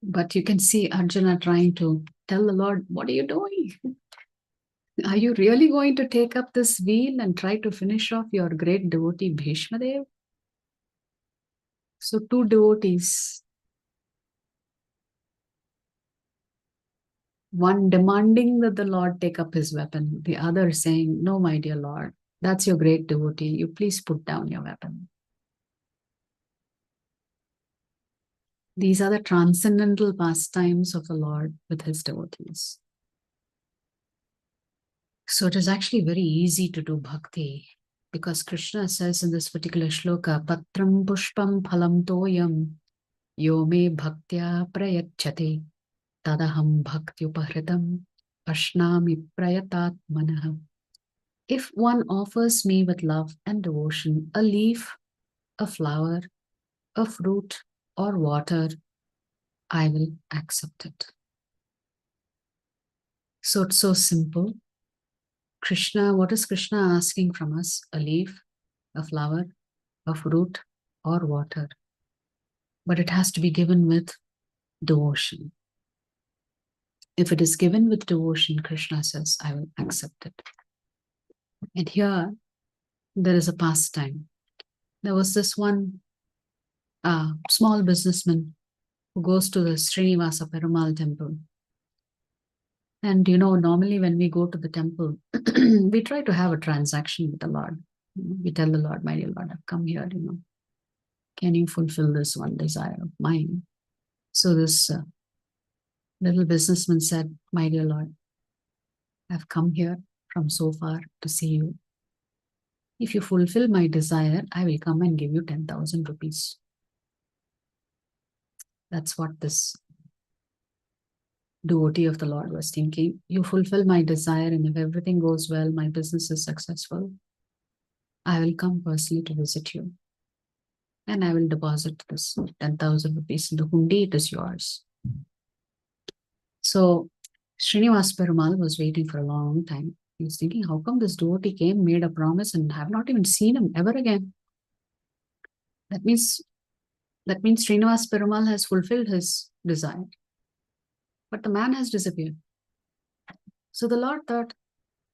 But you can see Arjuna trying to tell the Lord, what are you doing? Are you really going to take up this wheel and try to finish off your great devotee Bhishma Dev? So two devotees, one demanding that the Lord take up his weapon, the other saying, no, my dear Lord, that's your great devotee. You please put down your weapon. These are the transcendental pastimes of the Lord with his devotees. So it is actually very easy to do bhakti because Krishna says in this particular shloka, Patram pushpam phalam toyam yo me bhaktya prayachate tadaham bhaktyupahritam ashnami prayatat manah. If one offers me with love and devotion a leaf, a flower, a fruit, or water, I will accept it. So it's so simple. Krishna, what is Krishna asking from us? A leaf, a flower, a fruit, or water. But it has to be given with devotion. If it is given with devotion, Krishna says, I will accept it. And here, there is a pastime. There was this one small businessman who goes to the Srinivasa Perumal temple. And normally when we go to the temple, we try to have a transaction with the Lord. We tell the Lord, my dear Lord, I've come here, can you fulfill this one desire of mine? So this little businessman said, my dear Lord, I've come here from so far to see you. If you fulfill my desire, I will come and give you 10,000 rupees. That's what this devotee of the Lord was thinking. You fulfill my desire, and if everything goes well, my business is successful, I will come personally to visit you. And I will deposit this 10,000 rupees in the hundi. It is yours. So Srinivas Perumal was waiting for a long time. He was thinking, how come this devotee came, made a promise, and have not even seen him ever again? That means Srinivas Perumal has fulfilled his desire. But the man has disappeared. So the Lord thought,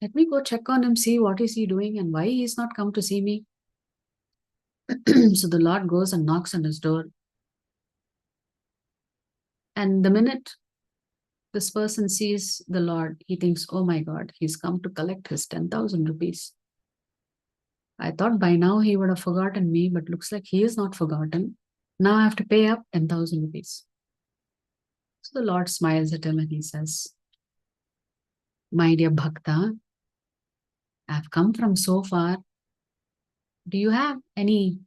let me go check on him, see what is he doing and why he is not come to see me. So the Lord goes and knocks on his door. And the minute this person sees the Lord, he thinks, oh my God, he's come to collect his 10,000 rupees. I thought by now he would have forgotten me, but looks like he is not forgotten. Now I have to pay up 10,000 rupees. So the Lord smiles at him and he says, my dear Bhakta, I've come from so far. Do you have any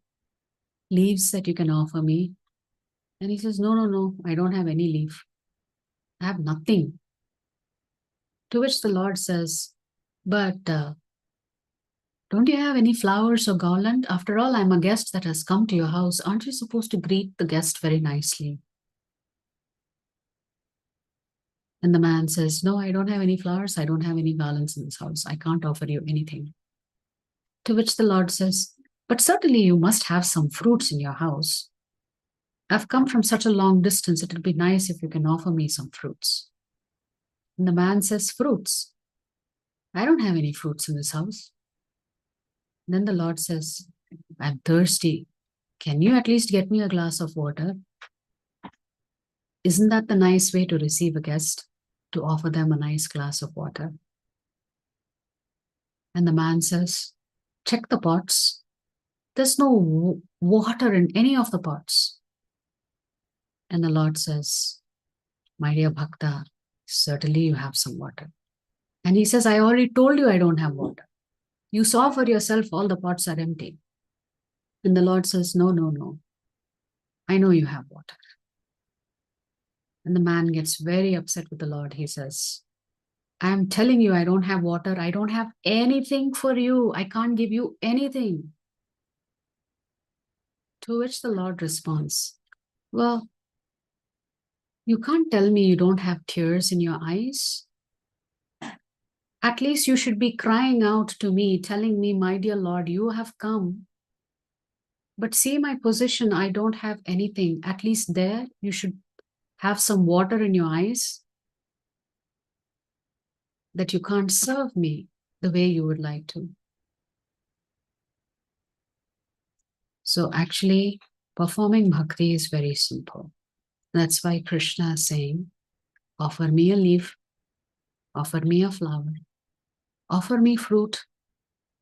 leaves that you can offer me? And he says, no, I don't have any leaf. I have nothing. To which the Lord says, but don't you have any flowers or garland? After all, I'm a guest that has come to your house. Aren't you supposed to greet the guest very nicely? And the man says, no, I don't have any flowers. I don't have any garlands in this house. I can't offer you anything. To which the Lord says, but certainly you must have some fruits in your house. I've come from such a long distance. It would be nice if you can offer me some fruits. And the man says, fruits? I don't have any fruits in this house. Then the Lord says, I'm thirsty. Can you at least get me a glass of water? Isn't that the nice way to receive a guest? To offer them a nice glass of water? And the man says, check the pots. There's no water in any of the pots. And the Lord says, my dear Bhakta, certainly you have some water. And he says, I already told you I don't have water. You saw for yourself all the pots are empty. And the Lord says, no. I know you have water. And the man gets very upset with the Lord. He says, I'm telling you, I don't have water. I don't have anything for you. I can't give you anything. To which the Lord responds, well, you can't tell me you don't have tears in your eyes. At least you should be crying out to me, telling me, my dear Lord, you have come. But see my position, I don't have anything. At least there you should have some water in your eyes that you can't serve me the way you would like to. So actually, performing bhakti is very simple. That's why Krishna is saying, offer me a leaf, offer me a flower, offer me fruit,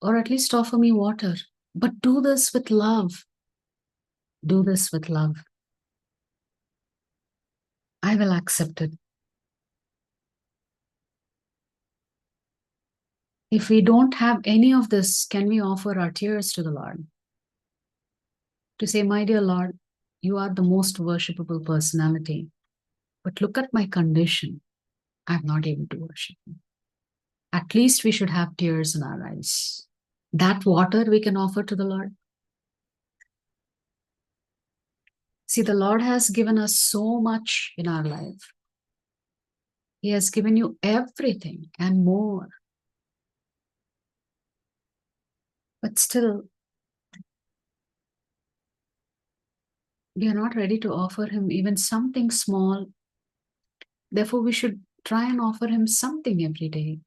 or at least offer me water. But do this with love. Do this with love. I will accept it. If we don't have any of this, can we offer our tears to the Lord? To say, my dear Lord, you are the most worshipable personality, but look at my condition. I'm not able to worship you. At least we should have tears in our eyes. That water we can offer to the Lord. See, the Lord has given us so much in our life. He has given you everything and more. But still, we are not ready to offer him even something small. Therefore, we should try and offer him something every day.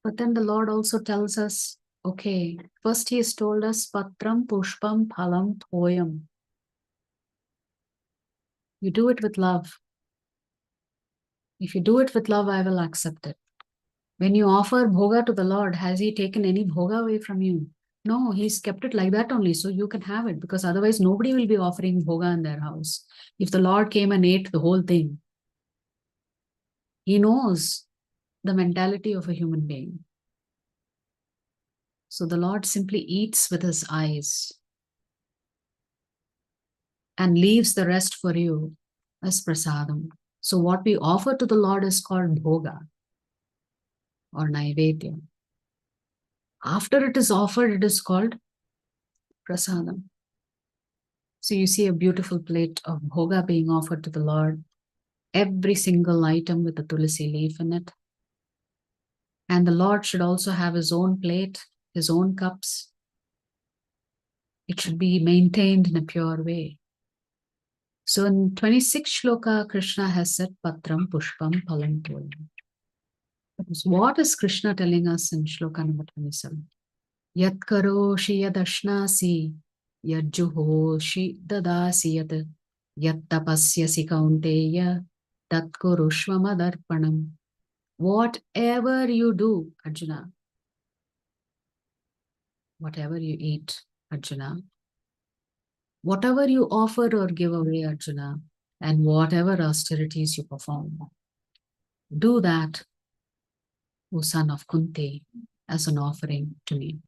But then the Lord also tells us, okay, first he has told us, Patram Pushpam Phalam Thoyam. You do it with love. If you do it with love, I will accept it. When you offer bhoga to the Lord, has he taken any bhoga away from you? No, he's kept it like that only, so you can have it, because otherwise nobody will be offering bhoga in their house. If the Lord came and ate the whole thing, he knows the mentality of a human being. So the Lord simply eats with his eyes and leaves the rest for you as prasadam. So what we offer to the Lord is called bhoga or naivedya. After it is offered, it is called prasadam. So you see a beautiful plate of bhoga being offered to the Lord, every single item with a tulsi leaf in it. And the Lord should also have his own plate, his own cups. It should be maintained in a pure way. So in 26th shloka, Krishna has said, Patram Pushpam Phalam Toyam. What is Krishna telling us in shloka number 27? Yat karoshi yadashnasi, yad juhoshi dadasi yad, yat tapasyasi kaunteya, tat kurushva madarpanam. Whatever you do, Arjuna, whatever you eat, Arjuna, whatever you offer or give away, Arjuna, and whatever austerities you perform, do that, O son of Kunti, as an offering to me.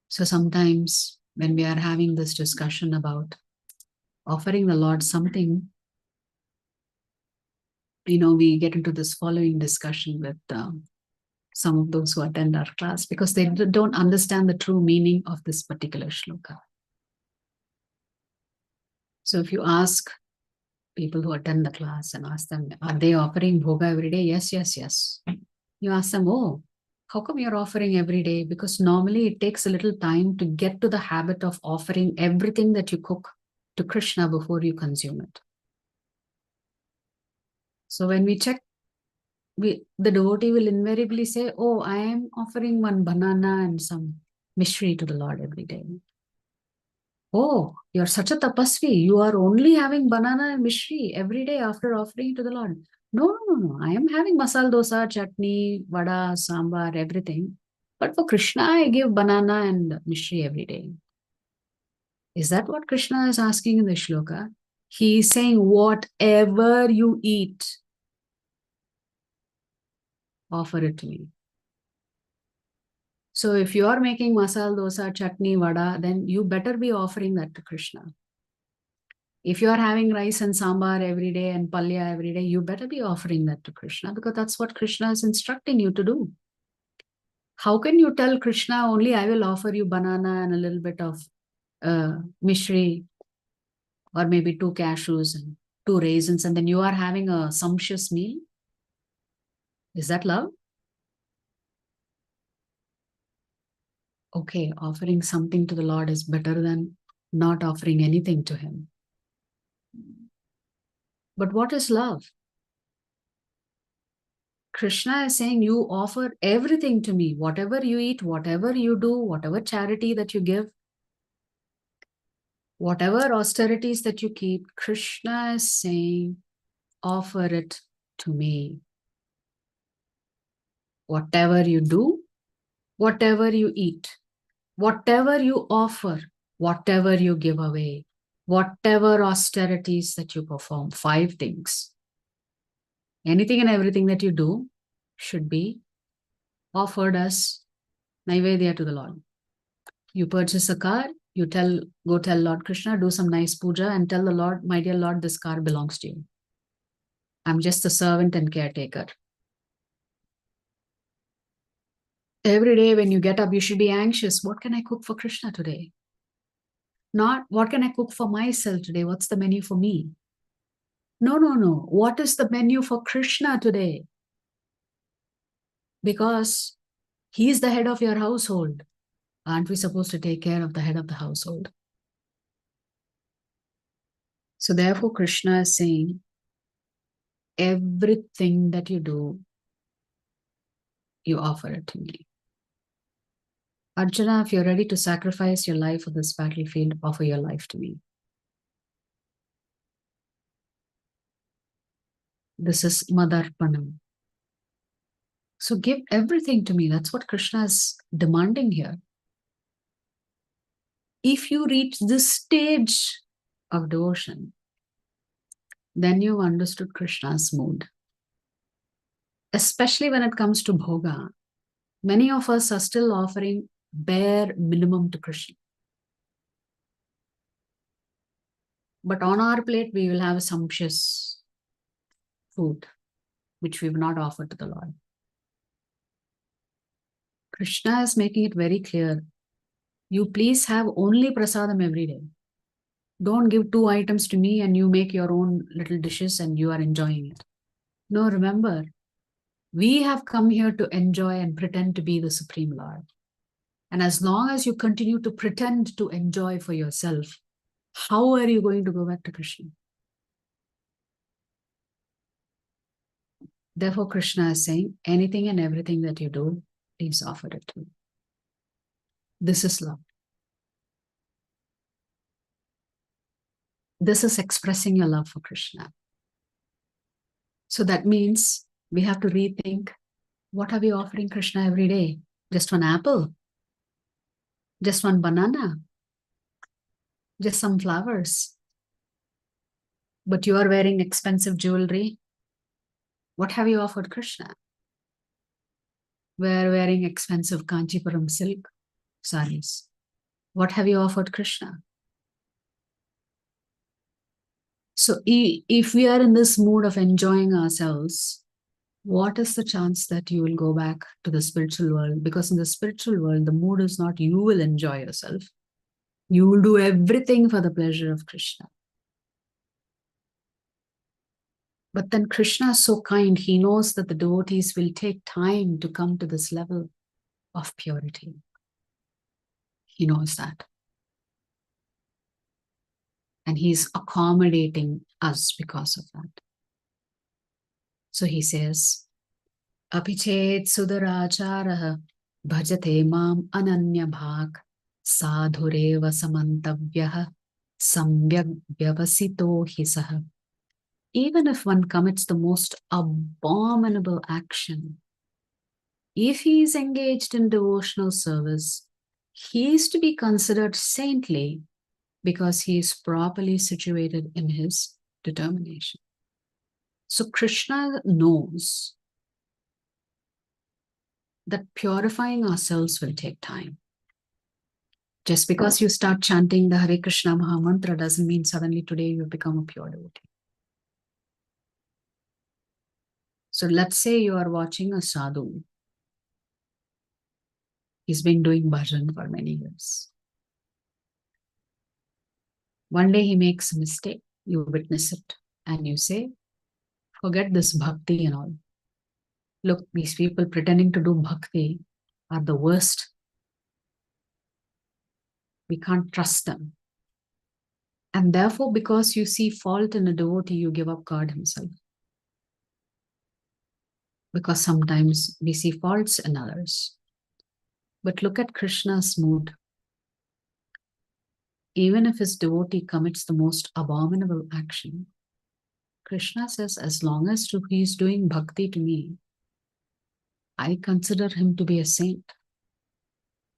So sometimes when we are having this discussion about offering the Lord something, we get into this following discussion with some of those who attend our class, because they don't understand the true meaning of this particular shloka. So if you ask people who attend the class and ask them, are they offering bhoga every day? Yes, yes, yes. You ask them, oh, how come you're offering every day? Because normally it takes a little time to get to the habit of offering everything that you cook to Krishna before you consume it. So when we check, the devotee will invariably say, oh, I am offering one banana and some mishri to the Lord every day. Oh, you're such a tapasvi. You are only having banana and mishri every day after offering to the Lord. No, no, no, no. I am having masala dosa, chutney, vada, sambar, everything. But for Krishna, I give banana and mishri every day. Is that what Krishna is asking in the shloka? He is saying, whatever you eat, offer it to me. So if you are making masala dosa, chutney, vada, then you better be offering that to Krishna. If you are having rice and sambar every day and palya every day, you better be offering that to Krishna, because that's what Krishna is instructing you to do. How can you tell Krishna only I will offer you banana and a little bit of mishri, or maybe 2 cashews and 2 raisins, and then you are having a sumptuous meal? Is that love? okay, offering something to the Lord is better than not offering anything to Him. But what is love? Krishna is saying, you offer everything to me, whatever you eat, whatever you do, whatever charity that you give, whatever austerities that you keep. Krishna is saying, offer it to me. Whatever you do, whatever you eat, whatever you offer, whatever you give away, whatever austerities that you perform, 5 things. Anything and everything that you do should be offered as Naivedya to the Lord. You purchase a car, you go tell Lord Krishna, do some nice puja and tell the Lord, my dear Lord, this car belongs to you. I'm just a servant and caretaker. Every day when you get up, you should be anxious. What can I cook for Krishna today? Not what can I cook for myself today? What's the menu for me? No. What is the menu for Krishna today? Because He's the head of your household. Aren't we supposed to take care of the head of the household? So therefore, Krishna is saying, everything that you do, you offer it to me. Arjuna, if you're ready to sacrifice your life for this battlefield, offer your life to me. This is Madarpanam. So give everything to me. That's what Krishna is demanding here. If you reach this stage of devotion, then you've understood Krishna's mood. Especially when it comes to bhoga, many of us are still offering bare minimum to Krishna. But on our plate, we will have sumptuous food, which we've not offered to the Lord. Krishna is making it very clear. You please have only prasadam every day. Don't give 2 items to me and you make your own little dishes and you are enjoying it. No, remember, we have come here to enjoy and pretend to be the Supreme Lord. And as long as you continue to pretend to enjoy for yourself, how are you going to go back to Krishna? Therefore, Krishna is saying, anything and everything that you do, please offer it to me. This is love. This is expressing your love for Krishna. So that means we have to rethink, what are we offering Krishna every day? Just 1 apple? Just 1 banana? Just some flowers? But you are wearing expensive jewelry. What have you offered Krishna? We are wearing expensive Kanchipuram silk saris. What have you offered Krishna? So if we are in this mood of enjoying ourselves, what is the chance that you will go back to the spiritual world? Because in the spiritual world, the mood is not you will enjoy yourself. You will do everything for the pleasure of Krishna. But then Krishna is so kind. He knows that the devotees will take time to come to this level of purity. He knows that. And he's accommodating us because of that. So he says, Apichet sudaracharaha bhajate mam ananya bhak sadhureva samantavyaha samyak vyavasito hisaha. Even if one commits the most abominable action, if he is engaged in devotional service, he is to be considered saintly because he is properly situated in his determination. So Krishna knows that purifying ourselves will take time. Just because you start chanting the Hare Krishna Mahamantra doesn't mean suddenly today you become a pure devotee. So let's say you are watching a sadhu. He's been doing bhajan for many years. One day he makes a mistake, you witness it, and you say, forget this bhakti and all. Look, these people pretending to do bhakti are the worst We can't trust them. And therefore, because you see fault in a devotee, you give up God himself. Because sometimes we see faults in others. But look at Krishna's mood. Even if his devotee commits the most abominable action, Krishna says, as long as he is doing bhakti to me, I consider him to be a saint.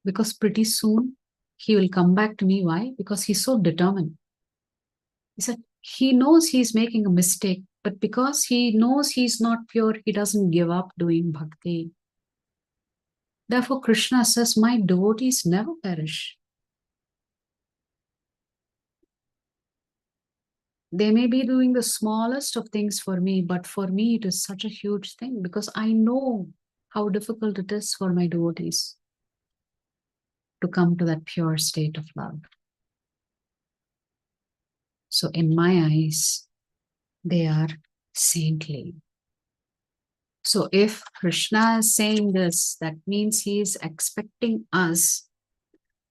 Because pretty soon he will come back to me. Why? Because he's so determined. He said, he knows he's making a mistake, but because he knows he's not pure, he doesn't give up doing bhakti. Therefore, Krishna says, my devotees never perish. They may be doing the smallest of things for me, but for me, it is such a huge thing because I know how difficult it is for my devotees to come to that pure state of love. So in my eyes, they are saintly. So if Krishna is saying this, that means he is expecting us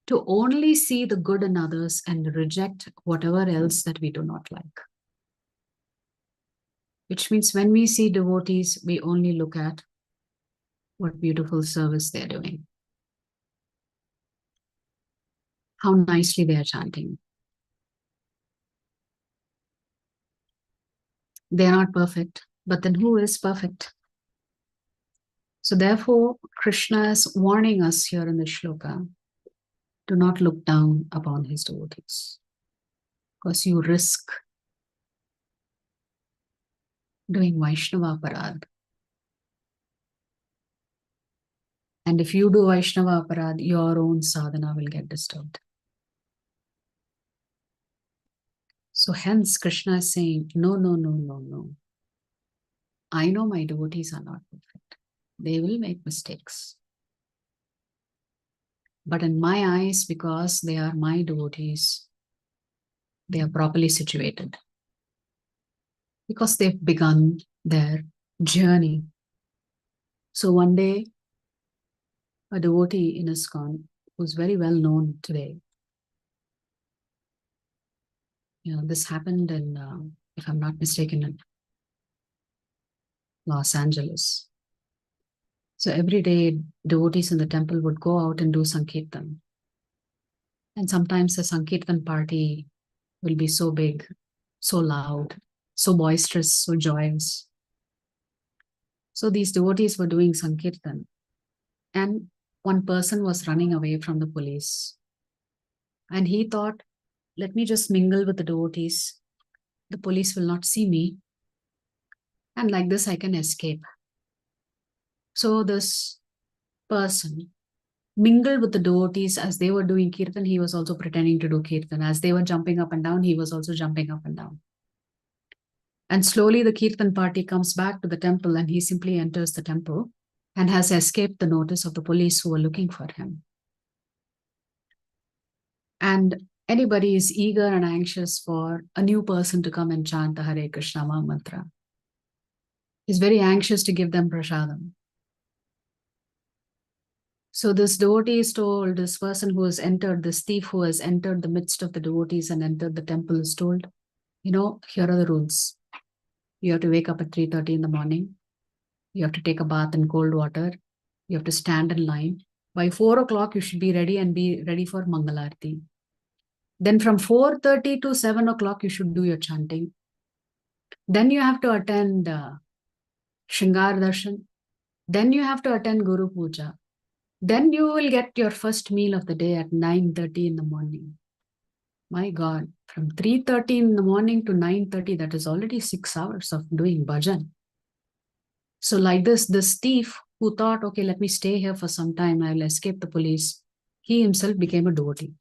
to only see the good in others and reject whatever else that we do not like. Which means when we see devotees, we only look at what beautiful service they're doing, how nicely they are chanting. They're not perfect, but then who is perfect? So therefore, Krishna is warning us here in the shloka, do not look down upon his devotees, because you risk doing Vaishnava aparad. And if you do Vaishnava aparad, your own sadhana will get disturbed. So hence Krishna is saying, no, no, no, no, no. I know my devotees are not perfect. They will make mistakes. But in my eyes, because they are my devotees, they are properly situated. Because they've begun their journey. So one day, a devotee in ISKCON, who's very well known today, this happened in, if I'm not mistaken, in Los Angeles. So every day, devotees in the temple would go out and do Sankirtan. And sometimes the Sankirtan party will be so big, so loud, so boisterous, so joyous. So these devotees were doing Sankirtan. And one person was running away from the police. And he thought, let me just mingle with the devotees. The police will not see me. And like this, I can escape. So this person mingled with the devotees as they were doing Kirtan. He was also pretending to do Kirtan. As they were jumping up and down, he was also jumping up and down. And slowly the Kirtan party comes back to the temple and he simply enters the temple and has escaped the notice of the police who were looking for him. And anybody is eager and anxious for a new person to come and chant the Hare Krishna Mahamantra. He's very anxious to give them prasadam. So this devotee is told, this person who has entered, this thief who has entered the midst of the devotees and entered the temple is told, here are the rules. You have to wake up at 3:30 in the morning. You have to take a bath in cold water. You have to stand in line. By 4 o'clock, you should be ready and be ready for Mangala Arathi. Then from 4:30 to 7 o'clock, you should do your chanting. Then you have to attend Shringar Darshan. Then you have to attend Guru Puja. Then you will get your first meal of the day at 9:30 in the morning. My God, from 3:30 in the morning to 9:30, that is already 6 hours of doing bhajan. So like this thief who thought, okay, let me stay here for some time, I'll escape the police. He himself became a devotee.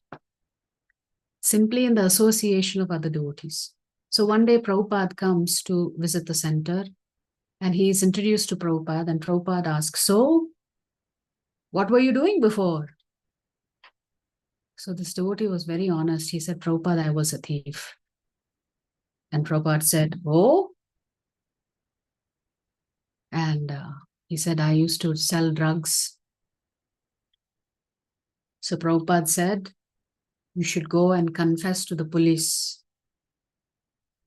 Simply in the association of other devotees. So one day Prabhupada comes to visit the center and he is introduced to Prabhupada and Prabhupada asks, so what were you doing before? So this devotee was very honest. He said, Prabhupada, I was a thief. And Prabhupada said, oh? And he said, I used to sell drugs. So Prabhupada said, You should go and confess to the police.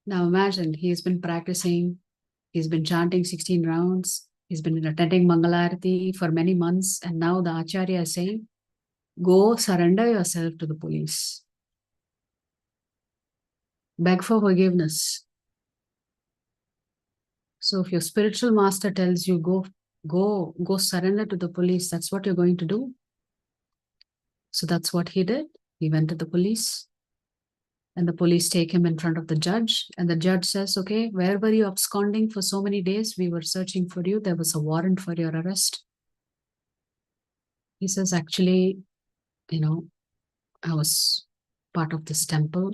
Now imagine, he's been practicing, he's been chanting 16 rounds, he's been attending Mangala Arathi for many months, and now the Acharya is saying, go surrender yourself to the police. Beg for forgiveness. So if your spiritual master tells you, go surrender to the police, that's what you're going to do. So that's what he did. He went to the police, and the police take him in front of the judge, and the judge says, okay, where were you absconding for so many days? We were searching for you. There was a warrant for your arrest. He says, actually, I was part of this temple.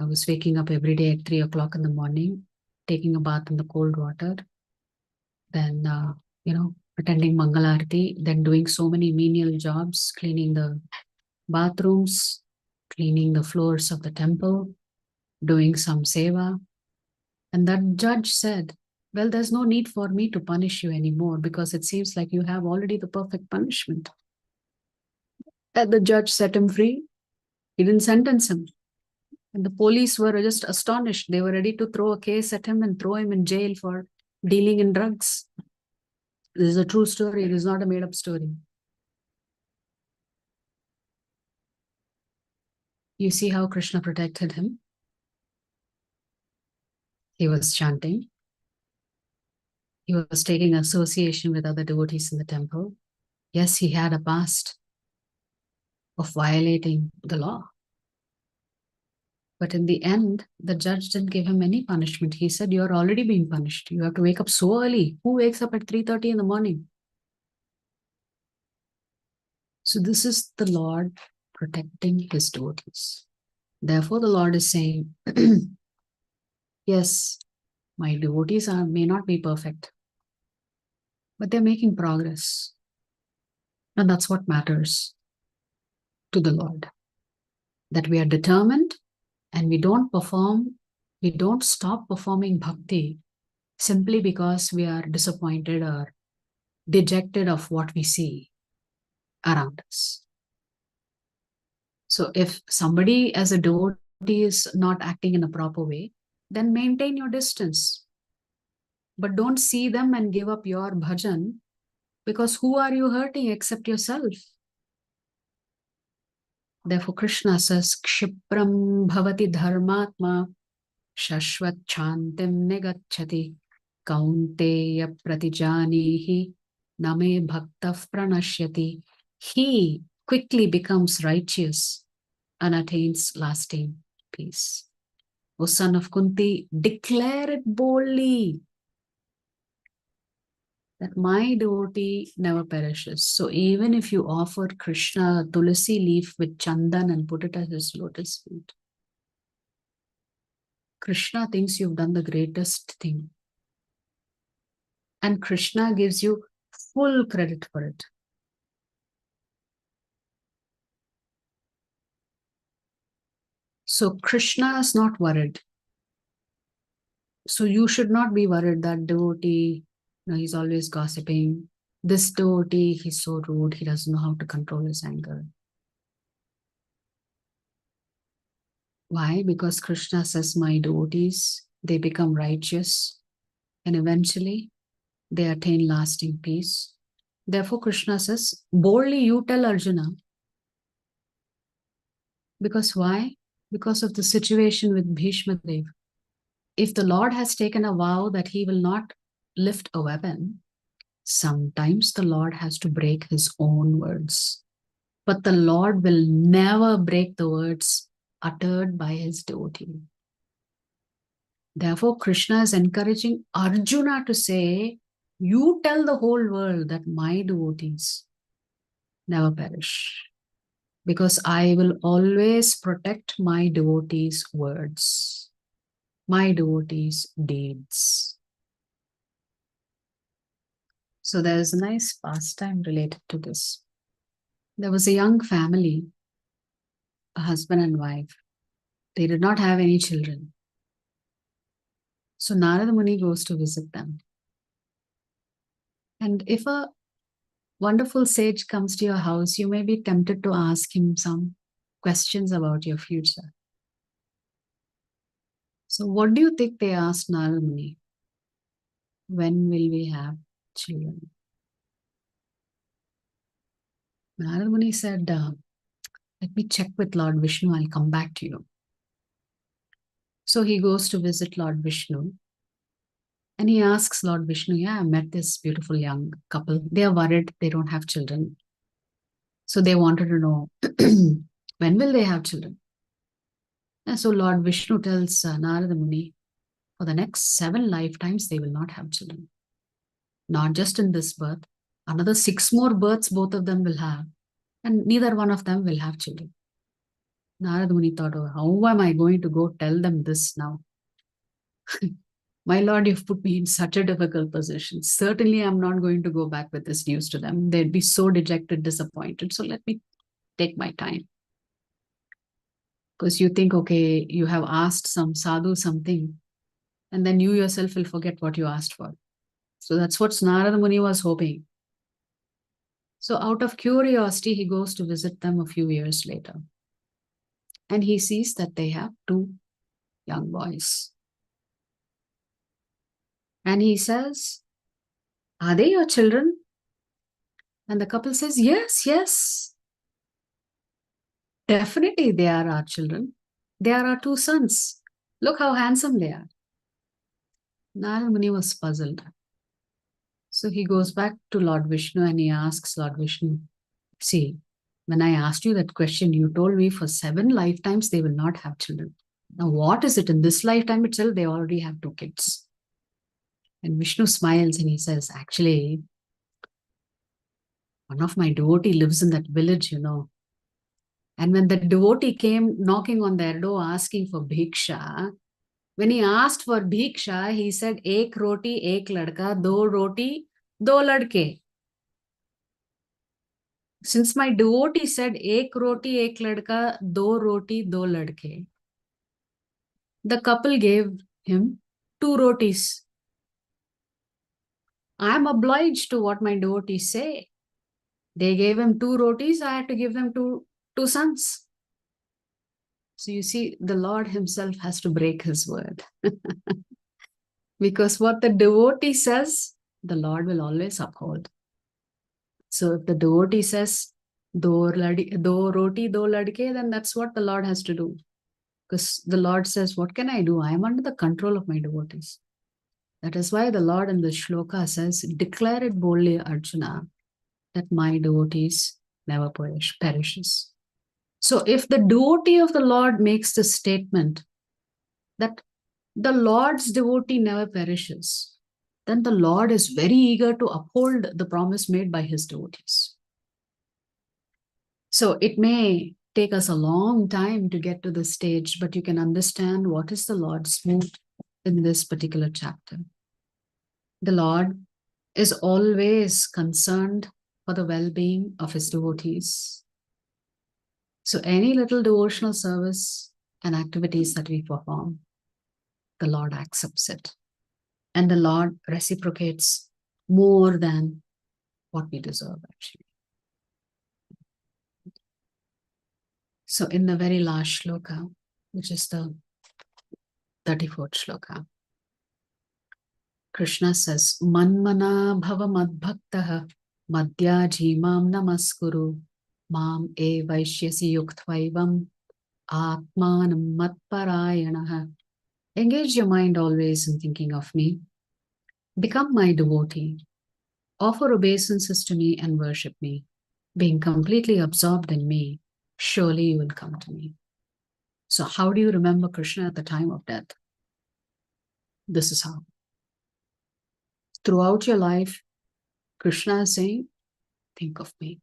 I was waking up every day at 3 o'clock in the morning, taking a bath in the cold water, then, attending Mangala Arathi, then doing so many menial jobs, cleaning the bathrooms, cleaning the floors of the temple, doing some seva. And that judge said, well, there's no need for me to punish you anymore because it seems like you have already the perfect punishment. And the judge set him free. He didn't sentence him. And the police were just astonished. They were ready to throw a case at him and throw him in jail for dealing in drugs. This is a true story. This is not a made-up story. You see how Krishna protected him? He was chanting. He was taking association with other devotees in the temple. Yes, he had a past of violating the law. But in the end, the judge didn't give him any punishment. He said, you're already being punished. You have to wake up so early. Who wakes up at 3:30 in the morning? So this is the Lord protecting his devotees. Therefore, the Lord is saying, yes, my devotees may not be perfect, but they're making progress. And that's what matters to the Lord. That we are determined and we don't stop performing bhakti simply because we are disappointed or dejected of what we see around us. So if somebody as a devotee is not acting in a proper way, then maintain your distance. But don't see them and give up your bhajan, because who are you hurting except yourself? Therefore, Krishna says, Kshipram bhavati dharmatma shashvat chantim negacchati kaunteya pratijanihi name bhaktaf pranashyati. He quickly becomes righteous and attains lasting peace. O son of Kunti, declare it boldly that my devotee never perishes. So even if you offer Krishna a tulsi leaf with chandan and put it at his lotus feet, Krishna thinks you've done the greatest thing. And Krishna gives you full credit for it. So Krishna is not worried. So you should not be worried that devotee, he's always gossiping. This devotee, he's so rude, he doesn't know how to control his anger. Why? Because Krishna says, my devotees, they become righteous and eventually they attain lasting peace. Therefore, Krishna says, boldly you tell Arjuna. Because why? Because of the situation with Bhishma Dev. If the Lord has taken a vow that he will not lift a weapon, sometimes the Lord has to break his own words. But the Lord will never break the words uttered by his devotee. Therefore, Krishna is encouraging Arjuna to say, you tell the whole world that my devotees never perish, because I will always protect my devotees' words, my devotees' deeds. So there's a nice pastime related to this. There was a young family, a husband and wife. They did not have any children. So Narada Muni goes to visit them. And if a wonderful sage comes to your house, you may be tempted to ask him some questions about your future. So what do you think they asked Narada Muni? When will we have children? Narada Muni said, let me check with Lord Vishnu, I'll come back to you. So he goes to visit Lord Vishnu and he asks Lord Vishnu, yeah, I met this beautiful young couple. They are worried they don't have children. So they wanted to know, when will they have children? And so Lord Vishnu tells Narada Muni, for the next 7 lifetimes, they will not have children. Not just in this birth, another 6 more births both of them will have. And neither one of them will have children. Narada Muni thought, oh, how am I going to go tell them this now? My Lord, you've put me in such a difficult position. Certainly, I'm not going to go back with this news to them. They'd be so dejected, disappointed. So let me take my time. Because you think, okay, you have asked some sadhu something, and then you yourself will forget what you asked for. So that's what Narada Muni was hoping. So out of curiosity, he goes to visit them a few years later. And he sees that they have 2 young boys. And he says, are they your children? And the couple says, yes, yes. Definitely they are our children. They are our 2 sons. Look how handsome they are. Narada Muni was puzzled. So he goes back to Lord Vishnu and he asks Lord Vishnu, see, when I asked you that question, you told me for 7 lifetimes they will not have children. Now what is it in this lifetime itself? They already have 2 kids. And Vishnu smiles and he says, actually, one of my devotee lives in that village, you know. And when the devotee came knocking on their door asking for bhiksha, when he asked for bhiksha, he said, ek roti, ek ladka, do roti, do ladke. Since my devotee said, ek roti, ek ladka, do roti, do ladke, the couple gave him 2 rotis. I am obliged to what my devotees say. They gave him 2 rotis, I had to give them two sons. So you see, the Lord himself has to break his word. Because what the devotee says, the Lord will always uphold. So if the devotee says, do roti, do ladke, then that's what the Lord has to do. Because the Lord says, what can I do? I am under the control of my devotees. That is why the Lord in the shloka says, declare it boldly, Arjuna, that my devotees never perishes. So if the devotee of the Lord makes the statement that the Lord's devotee never perishes, then the Lord is very eager to uphold the promise made by his devotees. So it may take us a long time to get to this stage, but you can understand what is the Lord's mood in this particular chapter. The Lord is always concerned for the well-being of his devotees. So any little devotional service and activities that we perform, the Lord accepts it. And the Lord reciprocates more than what we deserve, actually. So in the very last shloka, which is the 34th shloka, Krishna says, Manmana bhava madbhaktaha madhyaji mam namaskuru mam e vaishyasi yuktvaivam atmanam matparayanaha. Engage your mind always in thinking of me. Become my devotee. Offer obeisances to me and worship me. Being completely absorbed in me, surely you will come to me. So how do you remember Krishna at the time of death? This is how. Throughout your life, Krishna is saying, think of me.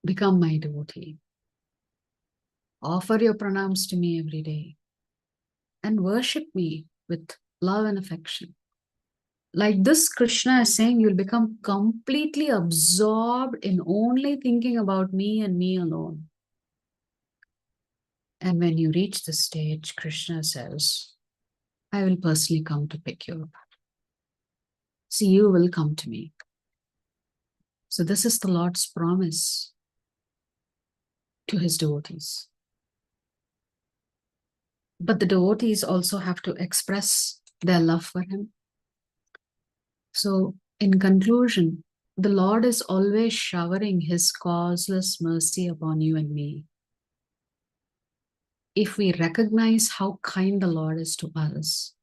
Become my devotee. Offer your pranams to me every day. And worship me with love and affection. Like this, Krishna is saying, you'll become completely absorbed in only thinking about me and me alone. And when you reach the stage, Krishna says, I will personally come to pick you up. See, you will come to me. So this is the Lord's promise. to his devotees. But the devotees also have to express their love for him. So, in conclusion, the Lord is always showering his causeless mercy upon you and me. If we recognize how kind the Lord is to us,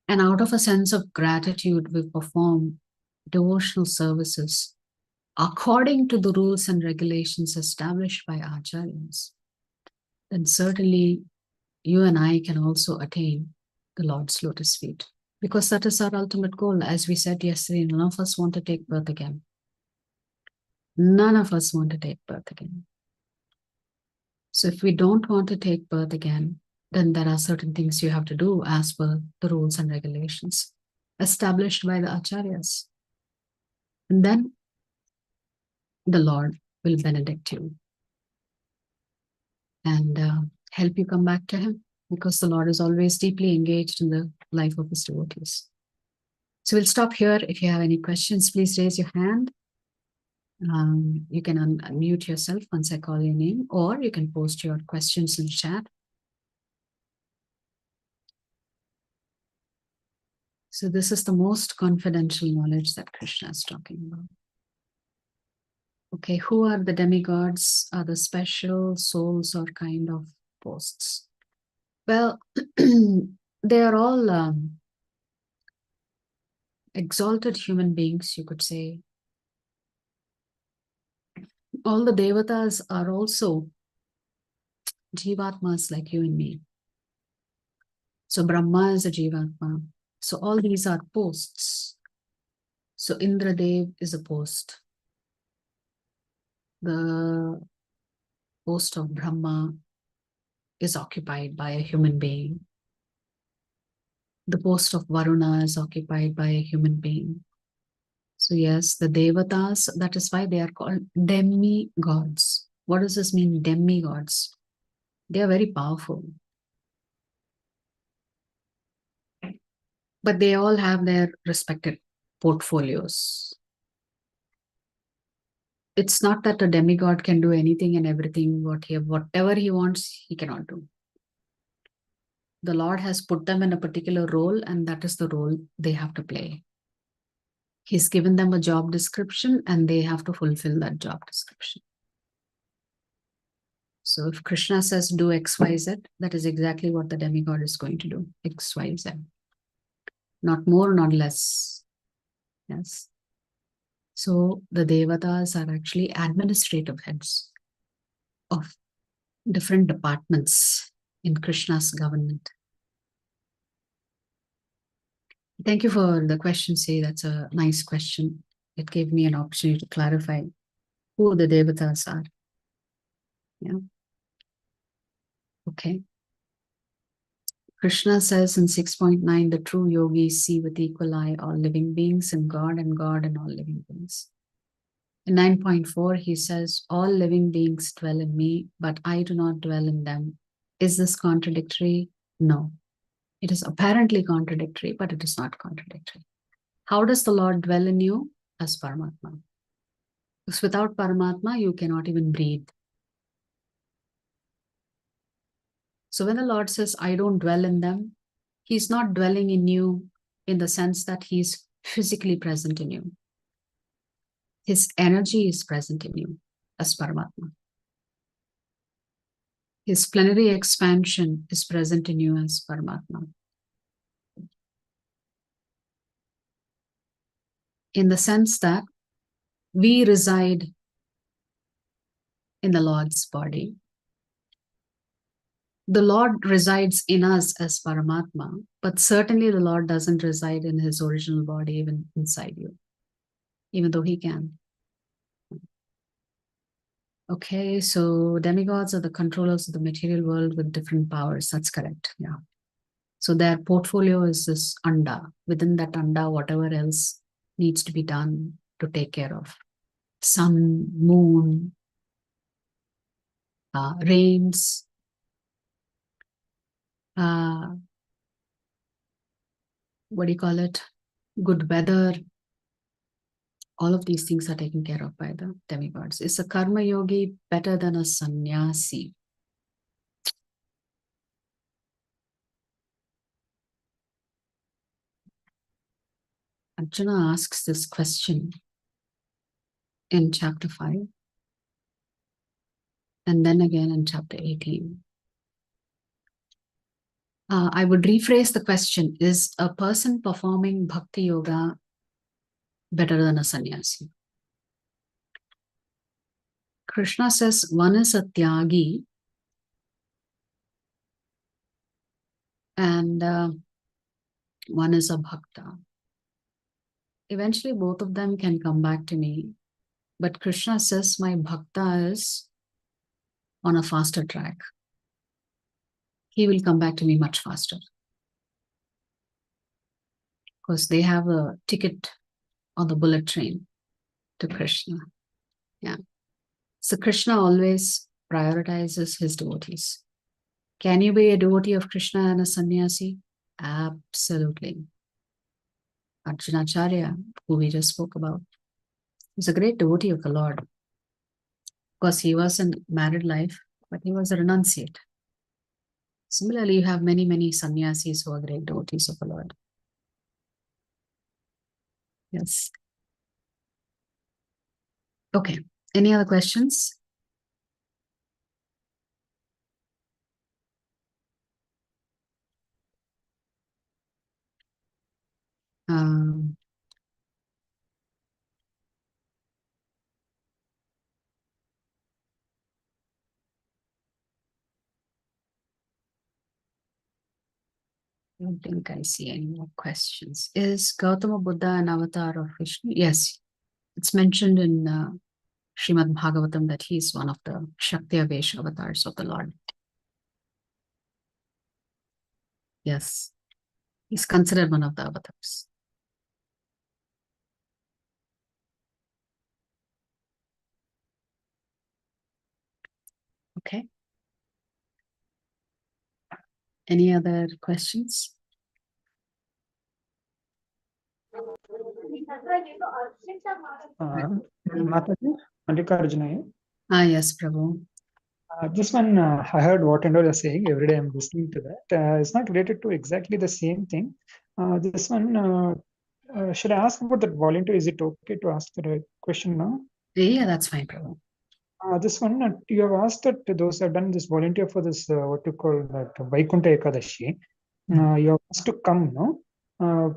and out of a sense of gratitude, we perform devotional services according to the rules and regulations established by acharyas, then certainly you and I can also attain the Lord's lotus feet. Because that is our ultimate goal. As we said yesterday, none of us want to take birth again. None of us want to take birth again. So if we don't want to take birth again, then there are certain things you have to do as per the rules and regulations established by the acharyas. And then the Lord will benedict you and help you come back to him, because the Lord is always deeply engaged in the life of his devotees. So we'll stop here. If you have any questions, please raise your hand. You can unmute yourself once I call your name, or you can post your questions in the chat. So this is the most confidential knowledge that Krishna is talking about. Okay, who are the demigods? Are the special souls or kind of posts? Well, they are all exalted human beings, you could say. All the devatas are also jivatmas like you and me. So Brahma is a jivatma. So all these are posts. So Indradev is a post. The post of Brahma is occupied by a human being. The post of Varuna is occupied by a human being. So yes, the devatas, that is why they are called demigods. What does this mean, demigods? They are very powerful. But they all have their respective portfolios. It's not that a demigod can do anything and everything, whatever he wants, he cannot do. The Lord has put them in a particular role, and that is the role they have to play. He's given them a job description, and they have to fulfill that job description. So if Krishna says do X, Y, Z, that is exactly what the demigod is going to do, X, Y, Z. Not more, not less. Yes. So the devatas are actually administrative heads of different departments in Krishna's government. Thank you for the question, Say. That's a nice question. It gave me an opportunity to clarify who the devatas are. Yeah. Okay. Krishna says in 6.9, the true yogis see with equal eye all living beings and God in all living beings. In 9.4, he says, all living beings dwell in me, but I do not dwell in them. Is this contradictory? No. It is apparently contradictory, but it is not contradictory. How does the Lord dwell in you? As Paramatma. Because without Paramatma, you cannot even breathe. So when the Lord says, I don't dwell in them, he's not dwelling in you in the sense that he's physically present in you. His energy is present in you as Paramatma. His plenary expansion is present in you as Paramatma. In the sense that we reside in the Lord's body. The Lord resides in us as Paramatma, but certainly the Lord doesn't reside in his original body, even inside you, even though he can. Okay, so demigods are the controllers of the material world with different powers. That's correct. Yeah. So their portfolio is this anda. Within that anda, whatever else needs to be done to take care of. Sun, moon, rains, what do you call it? Good weather, All of these things are taken care of by the demigods. Is a karma yogi better than a sannyasi? Arjuna asks this question in chapter 5 and then again in chapter 18. I would rephrase the question: is a person performing bhakti yoga better than a sannyasi? Krishna says one is a tyagi and one is a bhakta. Eventually, both of them can come back to me. But Krishna says my bhakta is on a faster track. He will come back to me much faster. Because they have a ticket on the bullet train to Krishna. Yeah. So Krishna always prioritizes his devotees. Can you be a devotee of Krishna and a sannyasi? Absolutely. Arjunacharya, who we just spoke about, is a great devotee of the Lord. Of course, he was in married life, but he was a renunciate. Similarly, you have many, many sannyasis who are great devotees of the Lord. Yes. Okay. Any other questions? Um, I don't think I see any more questions. Is Gautama Buddha an avatar of Vishnu? Yes. It's mentioned in Srimad Bhagavatam that he is one of the Shakti-Avesh avatars of the Lord. Yes. He's considered one of the avatars. Okay. Any other questions? Mataji, Mallikarjuna. Yes, Prabhu. This one, I heard what and all you're saying. Every day I'm listening to that. It's not related to exactly the same thing. This one, should I ask about that volunteer? Is it okay to ask the question now? Yeah, that's fine, Prabhu. This one, you have asked that those who have done this volunteer for this, what you call that, Vaikuntha Ekadashi. You have asked to come, no?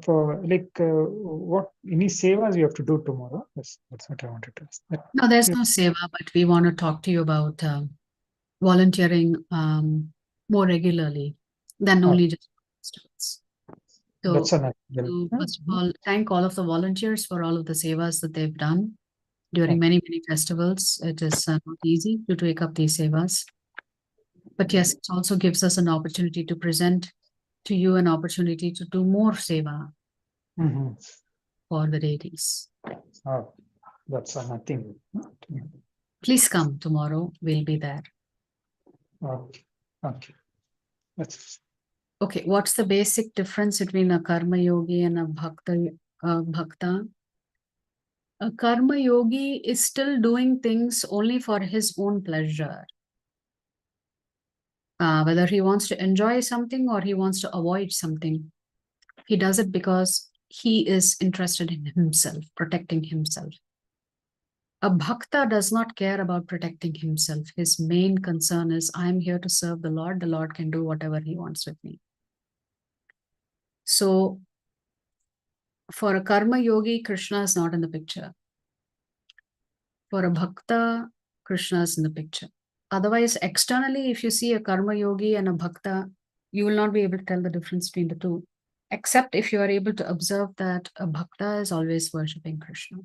For like, what, any sevas you have to do tomorrow? That's what I wanted to ask. No, there's no seva, but we want to talk to you about volunteering more regularly than only just festivals. So, That's a first of all, thank all of the volunteers for all of the sevas that they've done during many, many festivals. It is not easy to take up these sevas. But yes, it also gives us an opportunity to present to you an opportunity to do more seva for the deities. Oh, that's nothing. Please come tomorrow. We'll be there. Okay. Okay. That's Okay. What's the basic difference between a karma yogi and a bhakta? A karma yogi is still doing things only for his own pleasure. Whether he wants to enjoy something or he wants to avoid something, he does it because he is interested in himself, protecting himself. A bhakta does not care about protecting himself. His main concern is, I'm here to serve the Lord. The Lord can do whatever he wants with me. So, for a karma yogi, Krishna is not in the picture. For a bhakta, Krishna is in the picture. Otherwise, externally, if you see a karma yogi and a bhakta, you will not be able to tell the difference between the two, except if you are able to observe that a bhakta is always worshipping Krishna.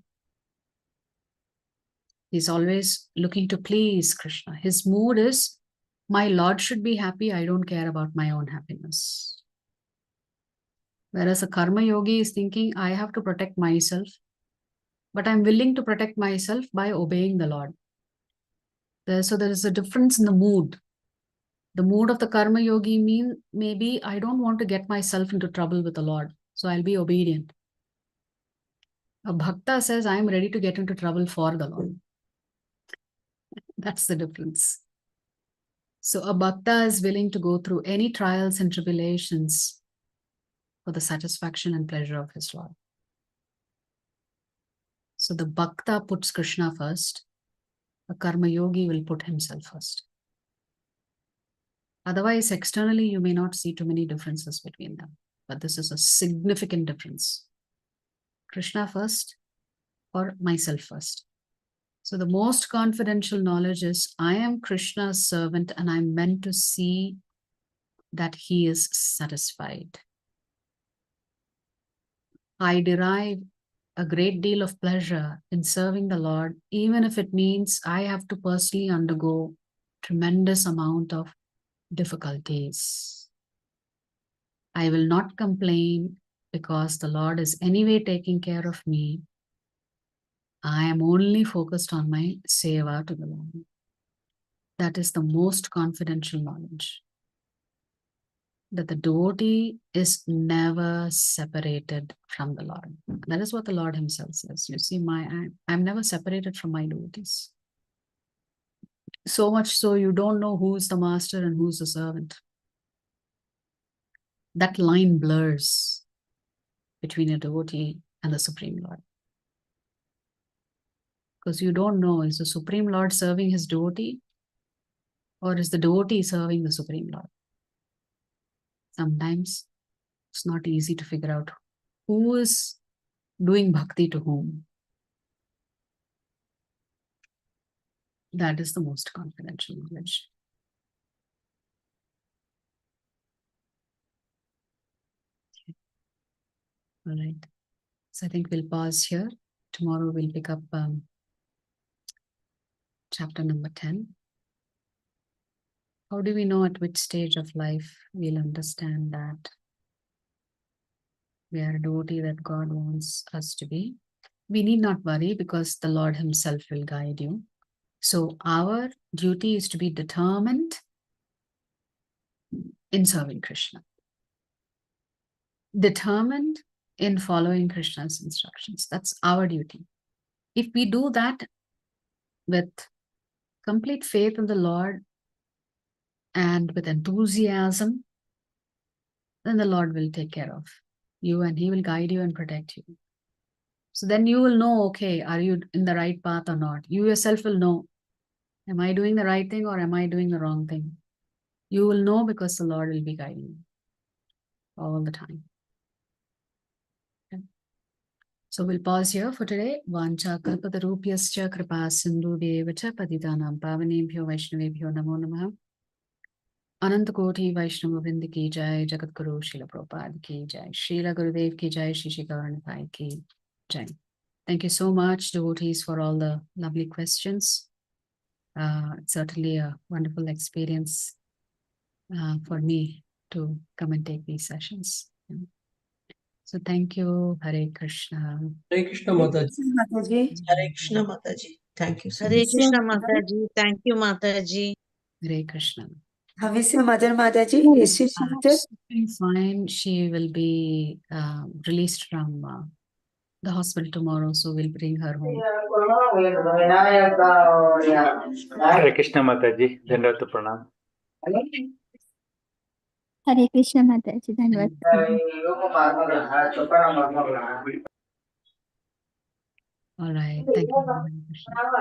He's always looking to please Krishna. His mood is, my Lord should be happy. I don't care about my own happiness. Whereas a karma yogi is thinking, I have to protect myself, but I'm willing to protect myself by obeying the Lord. So there is a difference in the mood. The mood of the karma yogi mean maybe I don't want to get myself into trouble with the Lord, so I'll be obedient. A bhakta says, I am ready to get into trouble for the Lord. That's the difference. So a bhakta is willing to go through any trials and tribulations for the satisfaction and pleasure of his Lord. So the bhakta puts Krishna first. A karma yogi will put himself first. Otherwise, externally, you may not see too many differences between them. But this is a significant difference. Krishna first or myself first. So the most confidential knowledge is I am Krishna's servant and I'm meant to see that he is satisfied. I derive a great deal of pleasure in serving the Lord, even if it means I have to personally undergo tremendous amount of difficulties. I will not complain because the Lord is anyway taking care of me. I am only focused on my seva to the Lord. That is the most confidential knowledge. That the devotee is never separated from the Lord. That is what the Lord himself says. You see, I'm never separated from my devotees. So much so you don't know who is the master and who's the servant. That line blurs between a devotee and the Supreme Lord. Because you don't know, is the Supreme Lord serving his devotee or is the devotee serving the Supreme Lord? Sometimes it's not easy to figure out who is doing bhakti to whom. That is the most confidential knowledge. Okay. All right. So I think we'll pause here. Tomorrow we'll pick up chapter number 10. How do we know at which stage of life we'll understand that we are a devotee that God wants us to be? We need not worry because the Lord himself will guide you. So our duty is to be determined in serving Krishna. Determined in following Krishna's instructions. That's our duty. If we do that with complete faith in the Lord and with enthusiasm, then the Lord will take care of you and he will guide you and protect you. So then you will know, okay, are you in the right path or not? You yourself will know, am I doing the right thing or am I doing the wrong thing? You will know because the Lord will be guiding you all the time. Okay. So we'll pause here for today. Vancha kalpatarupyascha kripa sindhu devacha patitanam pavanebhyo vaishnavebhyo namo namaha. Anant Koti Vaishnava Vrind ki jai, Jagat Guru Srila Prabhupada ki jai, Srila Gurudev ki jai, Shri Gauranathai ki jai. Thank you so much, devotees, for all the lovely questions. It's certainly a wonderful experience for me to come and take these sessions. So thank you. Hare Krishna. Hare Krishna Mataji. Mataji. Hare Krishna Mataji. Thank you so Hare much. Krishna Mataji. Thank you, Mataji. Hare Krishna. How is your mother, Mataji? Is she sister? Fine. She will be released from the hospital tomorrow, so we'll bring her home. Hare Krishna Mataji, Dandavat Pranam. Hare Krishna Mataji, Dhanavad. All right. Thank you.